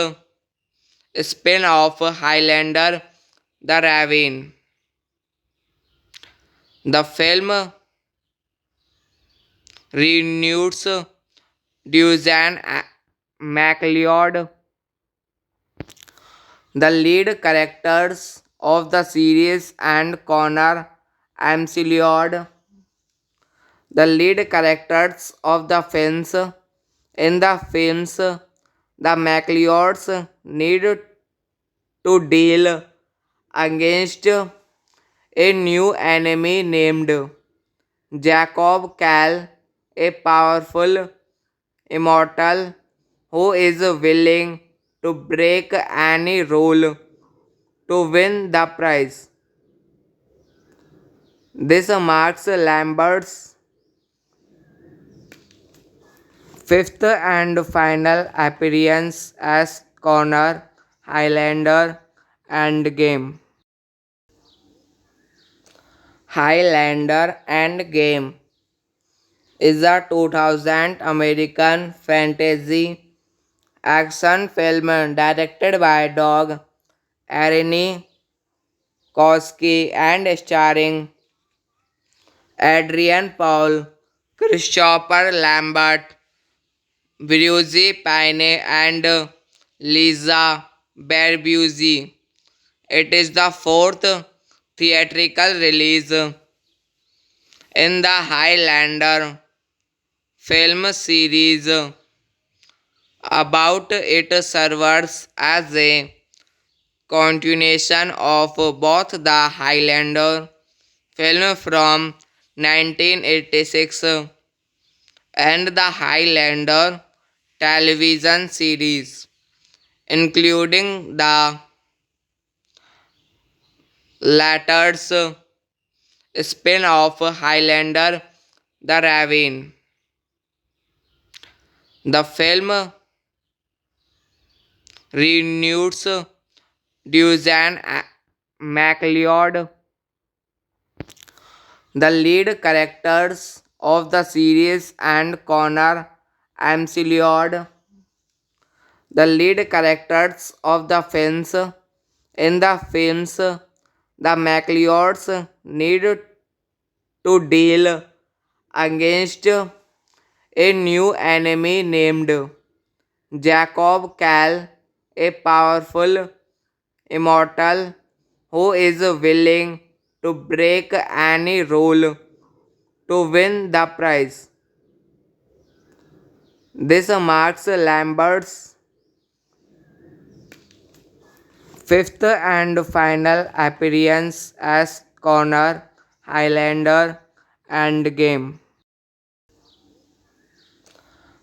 spin-off Highlander the Raven. The film reunites Dusan MacLeod, the lead characters of the series, and Connor McLeod, the lead characters of the films. In the films, the McLeods need to deal against a new enemy named Jacob Kal, a powerful immortal who is willing to break any rule to win the prize. This marks Lambert's Adrian Paul, Christopher Lambert, Brigitte Pine, and Lisa Barbuzi. It is the fourth theatrical release in the Highlander film series. About it serves as a continuation of both the Highlander film from 1986 and the Highlander television series, including the latter's spin-off Highlander the Raven. The film reunites Dusan MacLeod, the lead characters of the series, and Connor McLeod, the lead characters of the films. In the films, the McLeods need to deal against a new enemy named Jacob Kal, a powerful immortal who is willing to break any rule to win the prize. This marks Lambert's fifth and final appearance as Connor Highlander and Game. Highlander and Game is a 2000 American fantasy action film directed by Doug Aronofsky and starring Adrian Paul, Christopher Lambert, Virginie Payne, and Lisa Barbuzi. It is the fourth theatrical release in the Highlander film series. About it serves as a continuation of both the Highlander film from 1986 and the Highlander television series, including the latter's spin-off Highlander the Raven. The film reunites Dusan MacLeod, the lead characters of the series, and Connor McLeod, the lead characters of the films. In the films, the MacLeods need to deal against a new enemy named Jacob Cal, a powerful immortal who is willing to break any rule to win the prize. This marks Lambert's fifth and final appearance as Connor Highlander Endgame.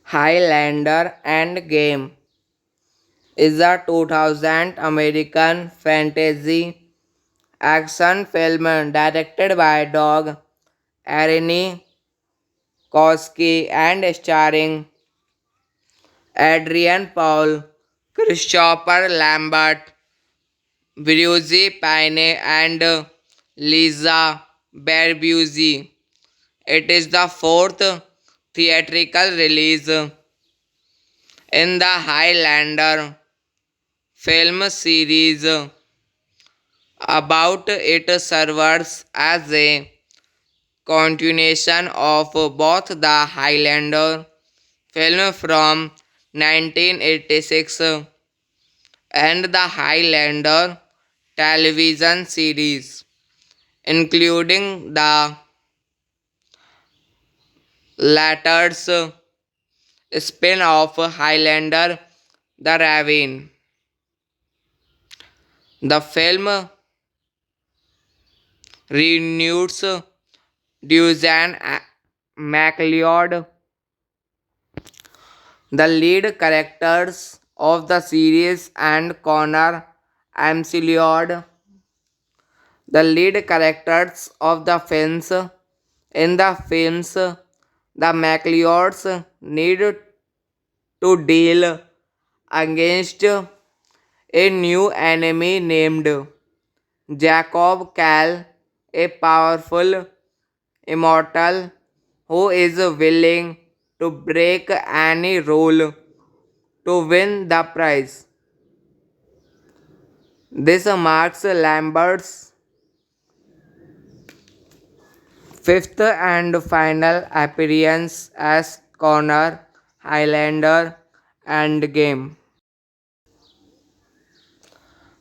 Highlander Endgame is a 2000 American fantasy action film directed by Doug Aronofsky and starring Adrian Paul, Christopher Lambert, Virginie Payne, and Lisa Barbuzi. It is the fourth theatrical release in the Highlander film series. About it serves as a continuation of both the Highlander film from 1986 and the Highlander television series, including the latter's spin-off Highlander the Raven. The film reunites Dusan MacLeod, the lead characters of the series, and Connor McLeod, the lead characters of the films. In the films, the MacLeods need to deal against a new enemy named Jacob Cal, a powerful immortal who is willing to break any rule to win the prize. This marks Lambert's fifth and final appearance as Connor Highlander Endgame.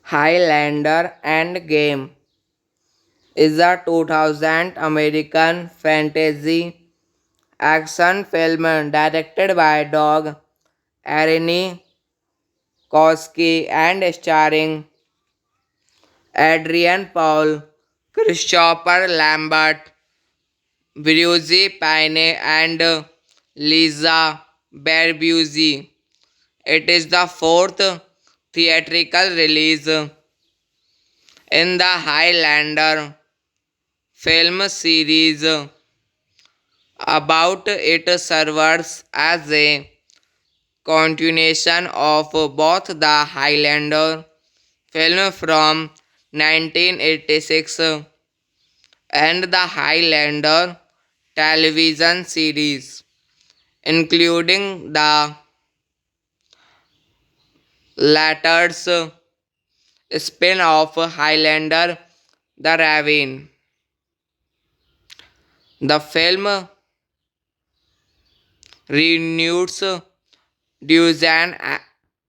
Highlander Endgame is a 2000 American fantasy action film directed by Doug Aronofsky and starring Adrian Paul, Christopher Lambert, Virginie Payne, and Lisa Barbuzi. It is the fourth theatrical release in the Highlander film series. About it serves as a continuation of both the Highlander film from 1986 and the Highlander television series, including the latter's spin-off Highlander the Raven. The film reunites Dusan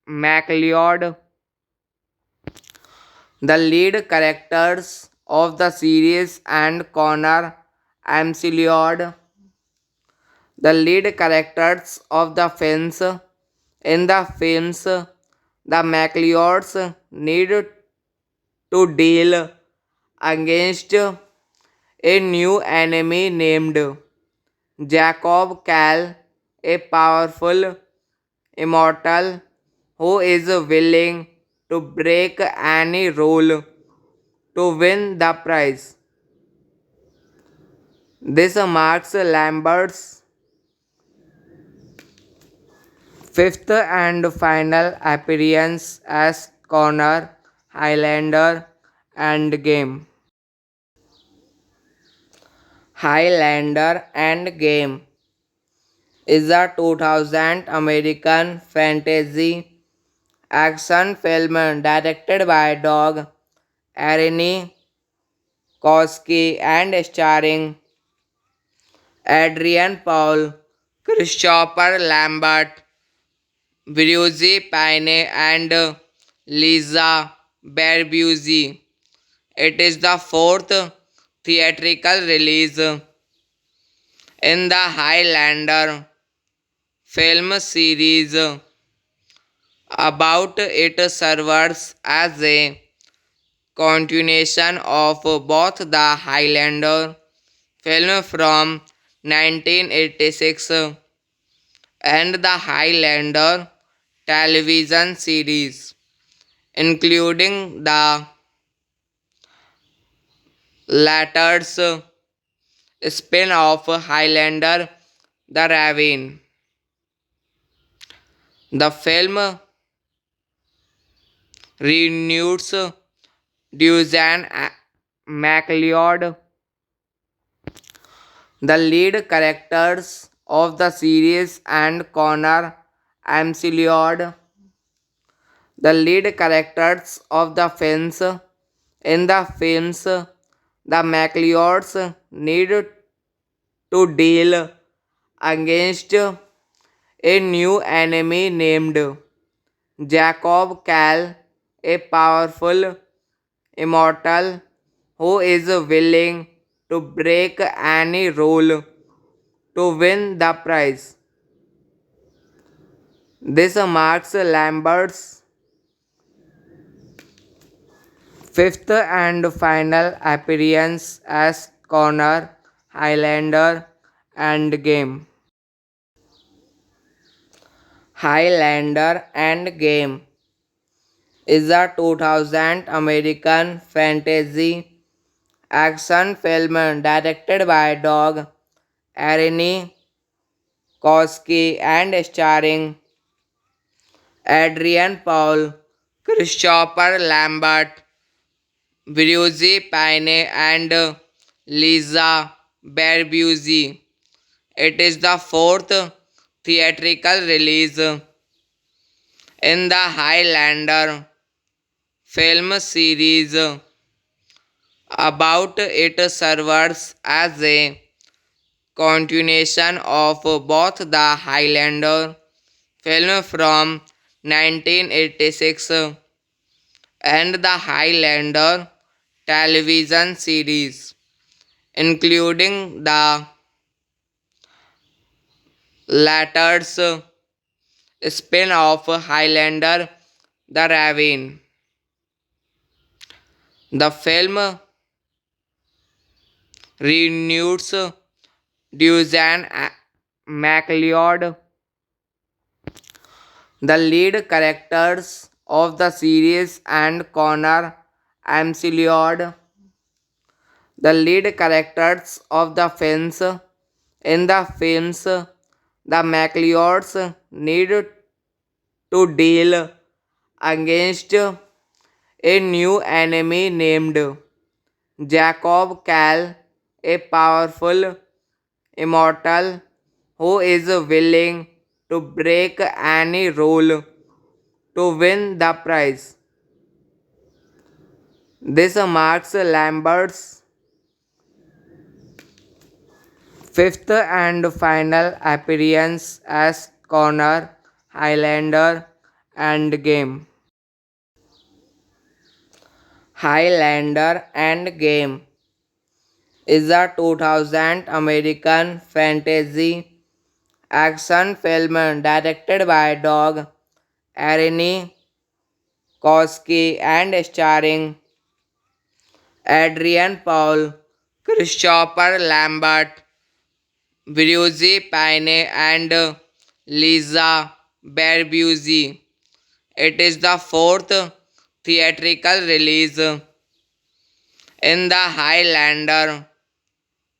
MacLeod, the lead characters of the series, and Connor McLeod, the lead characters of the films. In the films, the MacLeods need to deal against a new enemy named Jacob Cal, a powerful immortal who is willing to break any rule to win the prize. This marks Lambert's fifth and final appearance as Connor Highlander and Game. Highlander and Game is a 2000 American fantasy action film directed by Doug Aronofsky and starring Adrian Paul, Christopher Lambert, Brigitte Pine, and Lisa Barbuzi. It is the fourth theatrical release in the Highlander film series. About it serves as a continuation of both the Highlander film from 1986 and the Highlander television series, including the latter's spin-off Highlander the Raven. The film reunites Dusan MacLeod, the lead characters of the series, and Connor McLeod, the lead characters of the films. In the films, the MacLeods need to deal against a new enemy named Jacob Cal, a powerful immortal who is willing to break any rule to win the prize. This marks Lambert's fifth and final appearance as Connor Highlander and Game. Highlander and Game is a 2000 American fantasy action film directed by Doug Aronofsky and starring Adrian Paul, Christopher Lambert, Brigitte Pine, and Lisa Barbuzi. It is the fourth theatrical release in the Highlander film series. About it serves as a continuation of both the Highlander film from 1986 and the Highlander television series, including the latter's spin-off Highlander the Raven. The film reunites Dusan MacLeod, the lead characters of the series, and Connor McLeod, the lead characters of the films. In the films, the MacLeods need to deal against a new enemy named Jacob Cal, a powerful immortal who is willing to break any rule to win the prize. This marks Lambert's fifth and final appearance as Connor, Highlander, and Game. Highlander and Game is a 2000 American fantasy action film directed by Doug Aronofsky and starring Adrian Paul, Christopher Lambert, Brigitte Pine, and Lisa Barbuzi. It is the fourth theatrical release in the Highlander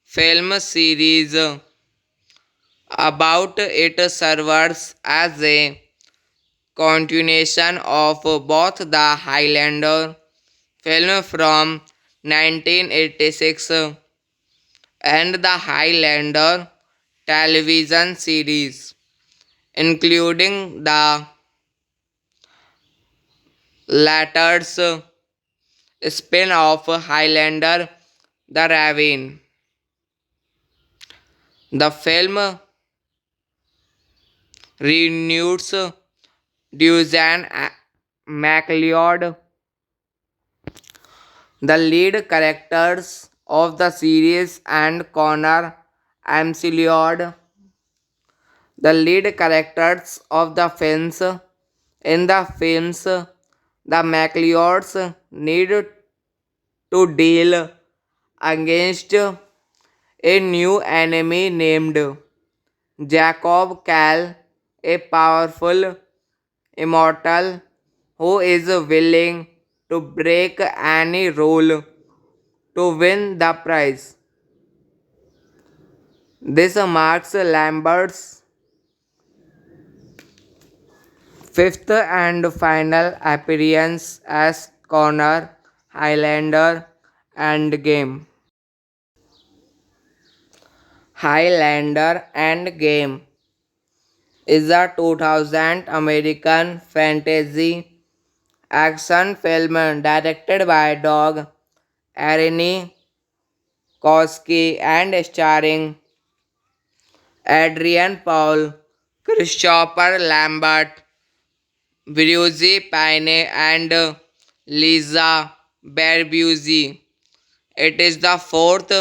film series. About it serves as a continuation of both the Highlander film from 1986 and the Highlander television series, including the latter's spin-off Highlander the Raven. The film reunites Dusan MacLeod, the lead characters of the series, and Connor McLeod, the lead characters of the films. In the films, the MacLeods need to deal against a new enemy named Jacob Cal, a powerful immortal who is willing to break any rule to win the prize. This marks Lambert's fifth and final appearance as Connor, Highlander, and Game. Highlander and Game is a 2000 American fantasy action film directed by Doug Aronofsky and starring Adrian Paul, Christopher Lambert, Brigitte Pine, and Lisa Barbuzi. It is the fourth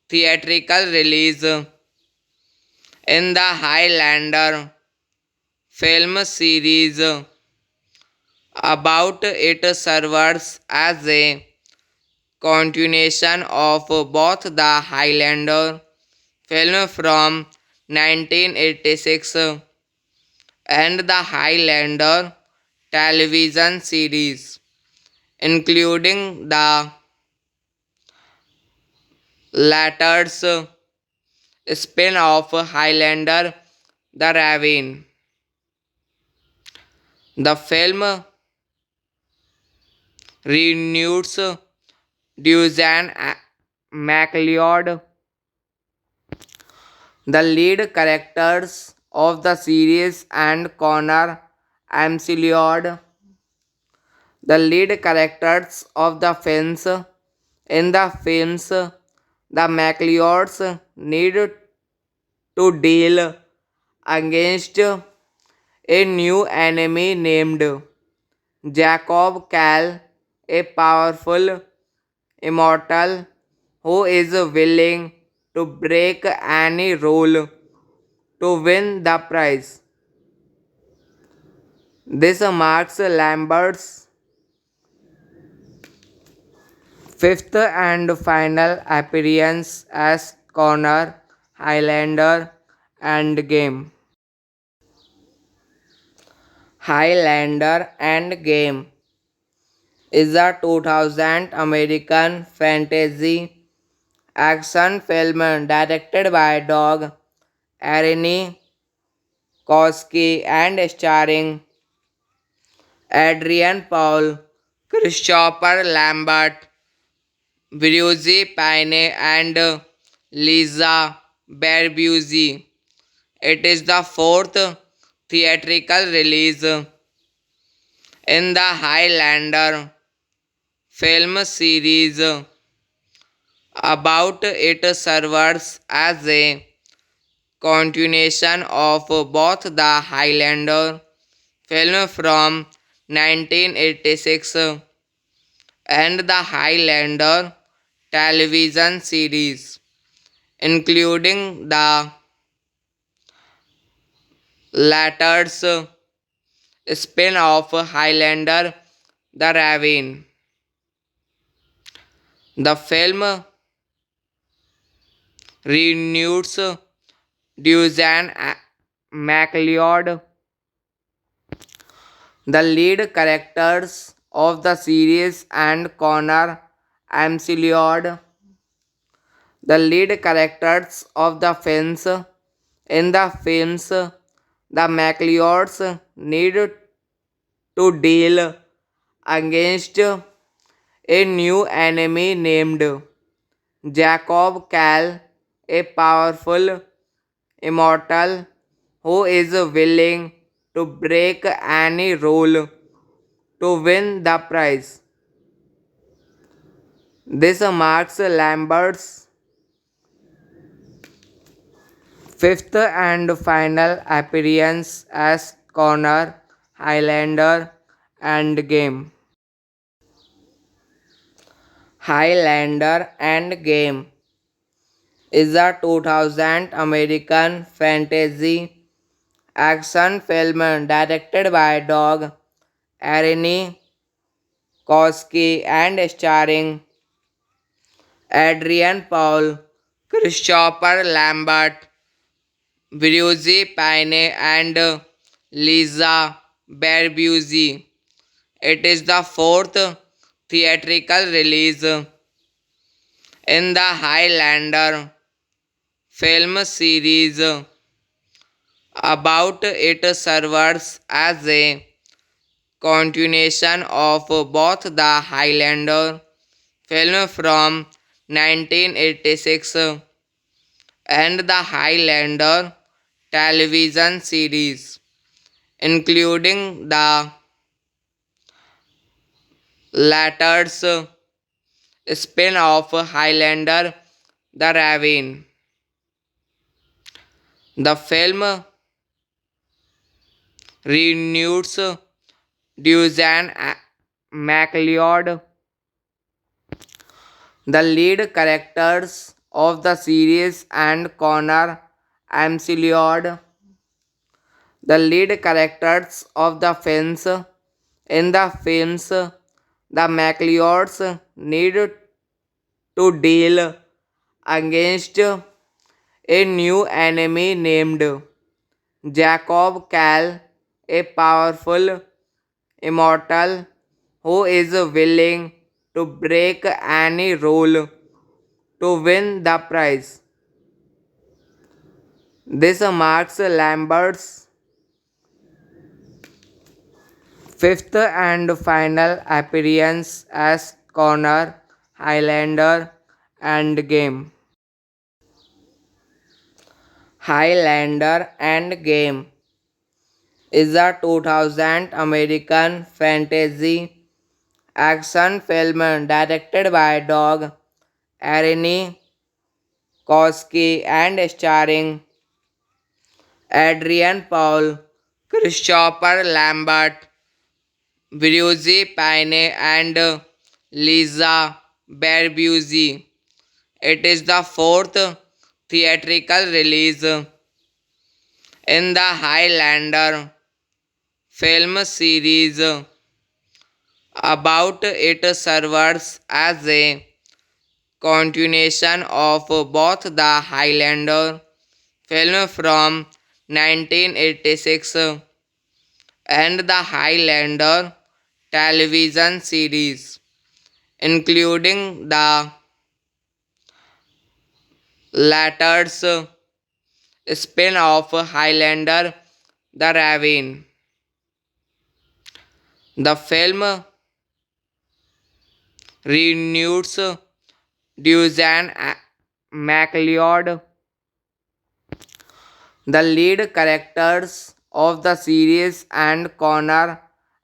theatrical release in the Highlander film series. About it serves as a continuation of both the Highlander film from 1986 and the Highlander television series, including the latter's spin-off Highlander the Raven. The film reunites Dusan MacLeod, the lead characters of the series, and Connor McLeod, the lead characters of the films. In the films, the MacLeods need to deal against a new enemy named Jacob Cal, a powerful immortal who is willing to break any rule to win the prize. This marks Lambert's fifth and final appearance as Connor, Highlander, and Game. Highlander and Game is a 2000 American fantasy action film directed by Doug Aronofsky and starring Adrian Paul, Christopher Lambert, Brigitte Pine, and Lisa Barbuzi. It is the fourth theatrical release in the Highlander film series. About it serves as a continuation of both the Highlander film from 1986 and the Highlander television series, including the latter's spin-off Highlander the Raven. The film reunites Dusan MacLeod, the lead characters of the series, and Connor McLeod, the lead characters of the films. In the films, the MacLeods need to deal against a new enemy named Jacob Cal, a powerful immortal who is willing to break any rule to win the prize. This marks Lambert's fifth and final appearance as Connor Highlander Endgame. Highlander Endgame is a 2000 American fantasy action film directed by Doug Aronofsky and starring Adrian Paul, Christopher Lambert, Brigitte Pine, and Lisa Barbuzi. It is the fourth theatrical release in the Highlander film series. About it serves as a continuation of both the Highlander film from 1986 and the Highlander television series, including the latter's spin-off Highlander the Raven. The film reunites Dusan MacLeod, the lead characters of the series, and Connor McLeod, the lead characters of the films. In the films, the MacLeods need to deal against a new enemy named Jacob Cal, a powerful immortal who is willing to break any rule to win the prize. This marks Lambert's fifth and final appearance as Connor Highlander Endgame. Highlander Endgame is a 2000 American fantasy action film directed by Doug Aronofsky and starring Adrian Paul, Christopher Lambert, Brigitte Pine, and Lisa Barbuzi. It is the fourth theatrical release in the Highlander film series. About it serves as a continuation of both the Highlander film from 1986 and the Highlander television series, including the latter's spin-off Highlander the Raven. The film reunites Dusan MacLeod, the lead characters of the series, and Connor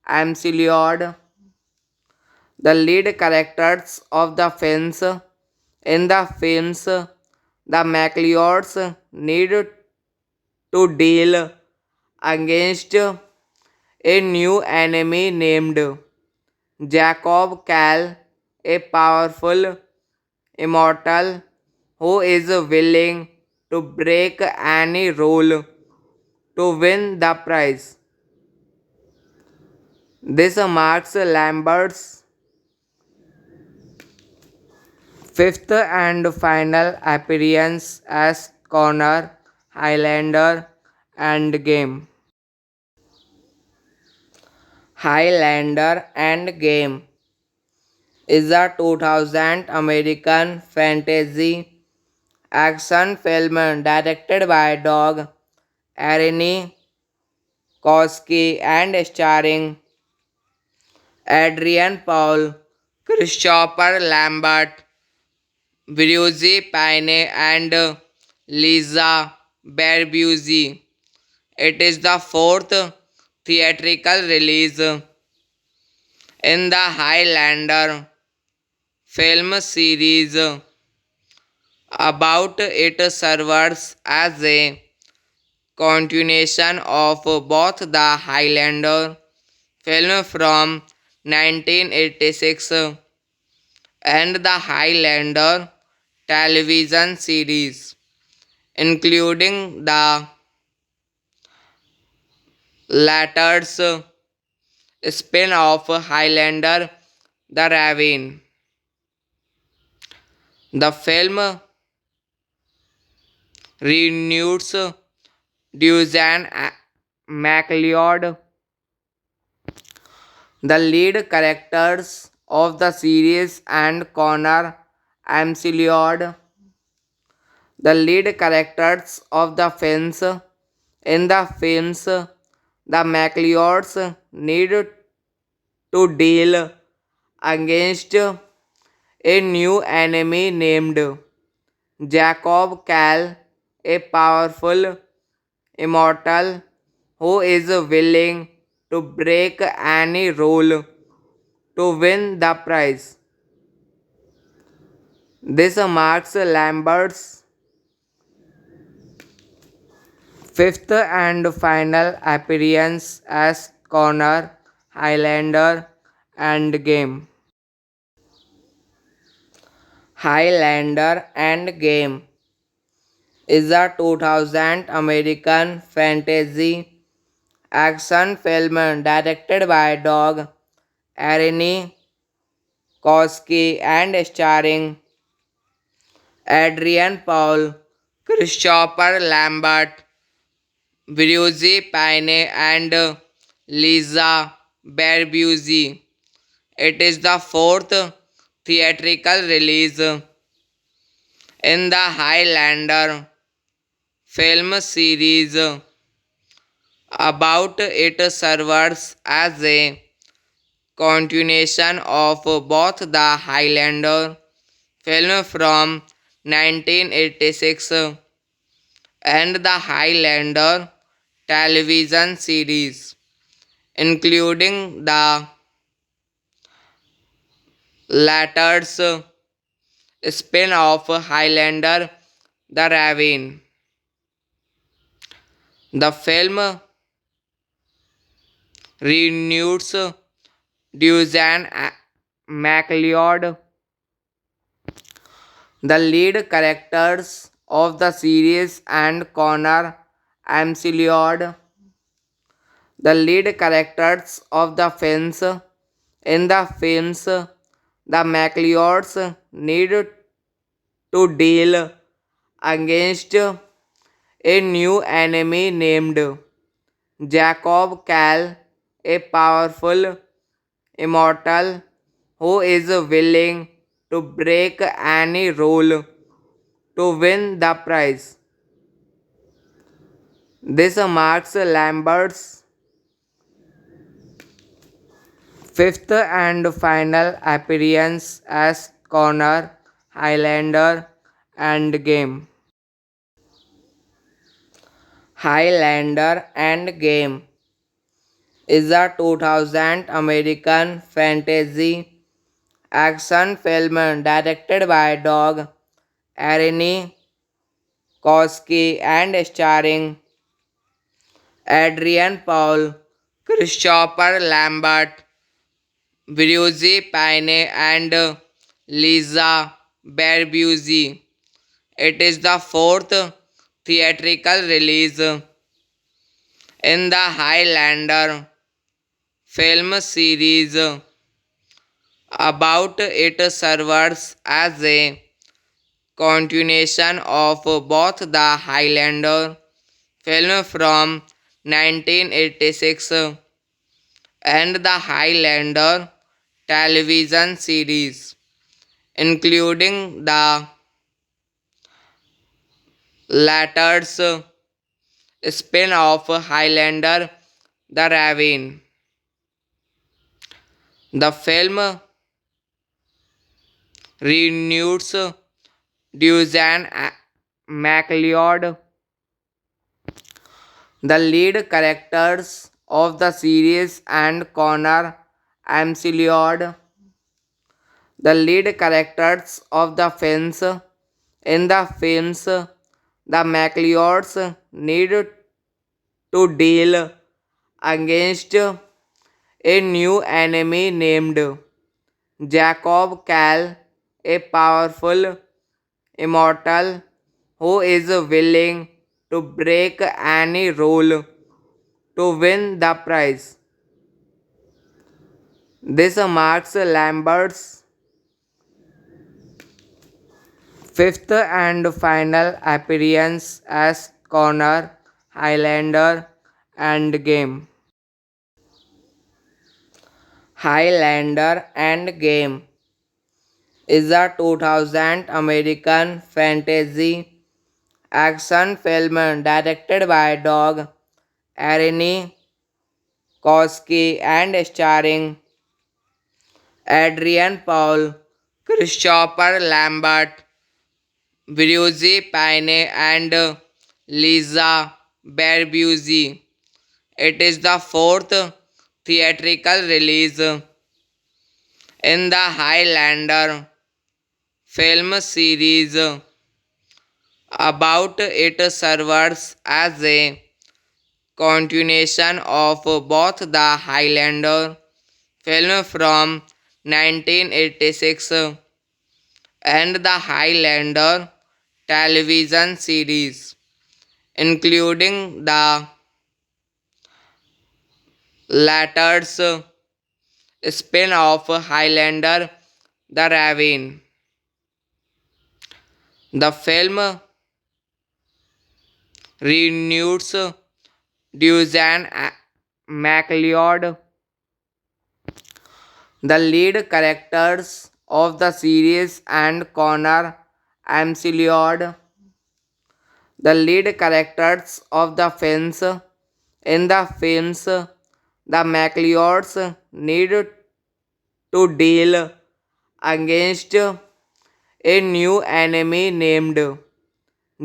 McLeod, the lead characters of the films. In the films, the MacLeods need to deal against a new enemy named Jacob Kal, a powerful immortal who is willing to break any rule to win the prize. This marks Lambert's fifth and final appearance as Connor Highlander and Game. Highlander and Game is a 2000 American fantasy action film directed by Doug Aronofsky and starring Adrian Paul, Christopher Lambert, Brigitte Pine, and Lisa Barbuzi. It is the fourth theatrical release in the Highlander film series. About it serves as a continuation of both the Highlander film from 1986 and the Highlander television series, including the latter's spin-off Highlander the Raven. The film reunites Dusan MacLeod, the lead characters of the series, and Connor McLeod, the lead characters of the films. In the films, the MacLeods need to deal against a new enemy named Jacob Kal, a powerful immortal who is willing to break any rule to win the prize. This marks Lambert's fifth and final appearance as Connor Highlander and Game. Highlander and Game is a 2000 American fantasy action film directed by Doug Aronofsky and starring Adrian Paul, Christopher Lambert, Brigitte Pine, and Lisa Barbuzi. It is the fourth theatrical release in the Highlander film series. About it serves as a continuation of both the Highlander film film series, including the latter's spin-off Highlander the Raven. The film reunites Dusan MacLeod, the lead characters of the series, and Connor McLeod, the lead characters of the films. In the films, the McLeods need to deal against a new enemy named Jacob Kal, a powerful immortal who is willing to break any rule to win the prize. This marks Lambert's fifth and final appearance as Connor Highlander and Game. Highlander and Game is a 2000 American fantasy action film directed by Doug Adrian Paul, Christopher Lambert, Brigitte Pine, and Lisa Barbuzi. It is the fourth theatrical release in the Highlander film series. About it serves as a continuation of both the Highlander film from 1986 and the Highlander television series, including the latter's spin-off Highlander the Raven. The film reunites Dusan MacLeod, the lead characters of the series, and Connor McLeod, the lead characters of the films. In the films, the McLeods need to deal against a new enemy named Jacob Kal, a powerful immortal who is willing to break any rule to win the prize. This marks Lambert's fifth and final appearance as Connor Highlander and Game. Highlander and Game is a 2000 American fantasy action film directed by Doug Aronofsky and starring Adrian Paul, Christopher Lambert, Virginie Payne, and Lisa Barbuzi. It is the fourth theatrical release in the Highlander film series. About it serves as a continuation of both the Highlander film from 1986 and the Highlander television series, including the latter's spin-off Highlander the Raven. The film reunites Dusan MacLeod, the lead characters of the series, and Connor McLeod, the lead characters of the films. In the films, the MacLeods need to deal against a new enemy named Jacob Cal, a powerful immortal who is willing to break any rule to win the prize. This marks Lambert's fifth and final appearance as Connor Highlander Endgame. Highlander Endgame is a 2000 American fantasy action film directed by Doug Aronofsky and starring Adrian Paul, Christopher Lambert, Virginie Payne, and Lisa Barbuzi. It is the fourth theatrical release in the Highlander film series. About it serves as a continuation of both the Highlander film from 1986 and the Highlander television series, including the latter's spin-off Highlander the Raven. The film reunites Dusan MacLeod, the lead characters of the series, and Connor McLeod, the lead characters of the films. In the films, the MacLeods need to deal against a new enemy named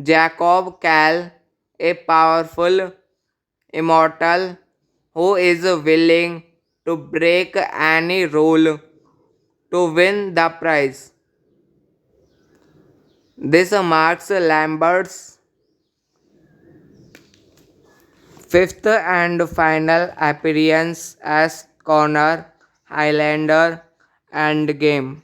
Jacob Cal, a powerful immortal who is willing to break any rule to win the prize. This marks Lambert's fifth and final appearance as Connor Highlander Endgame.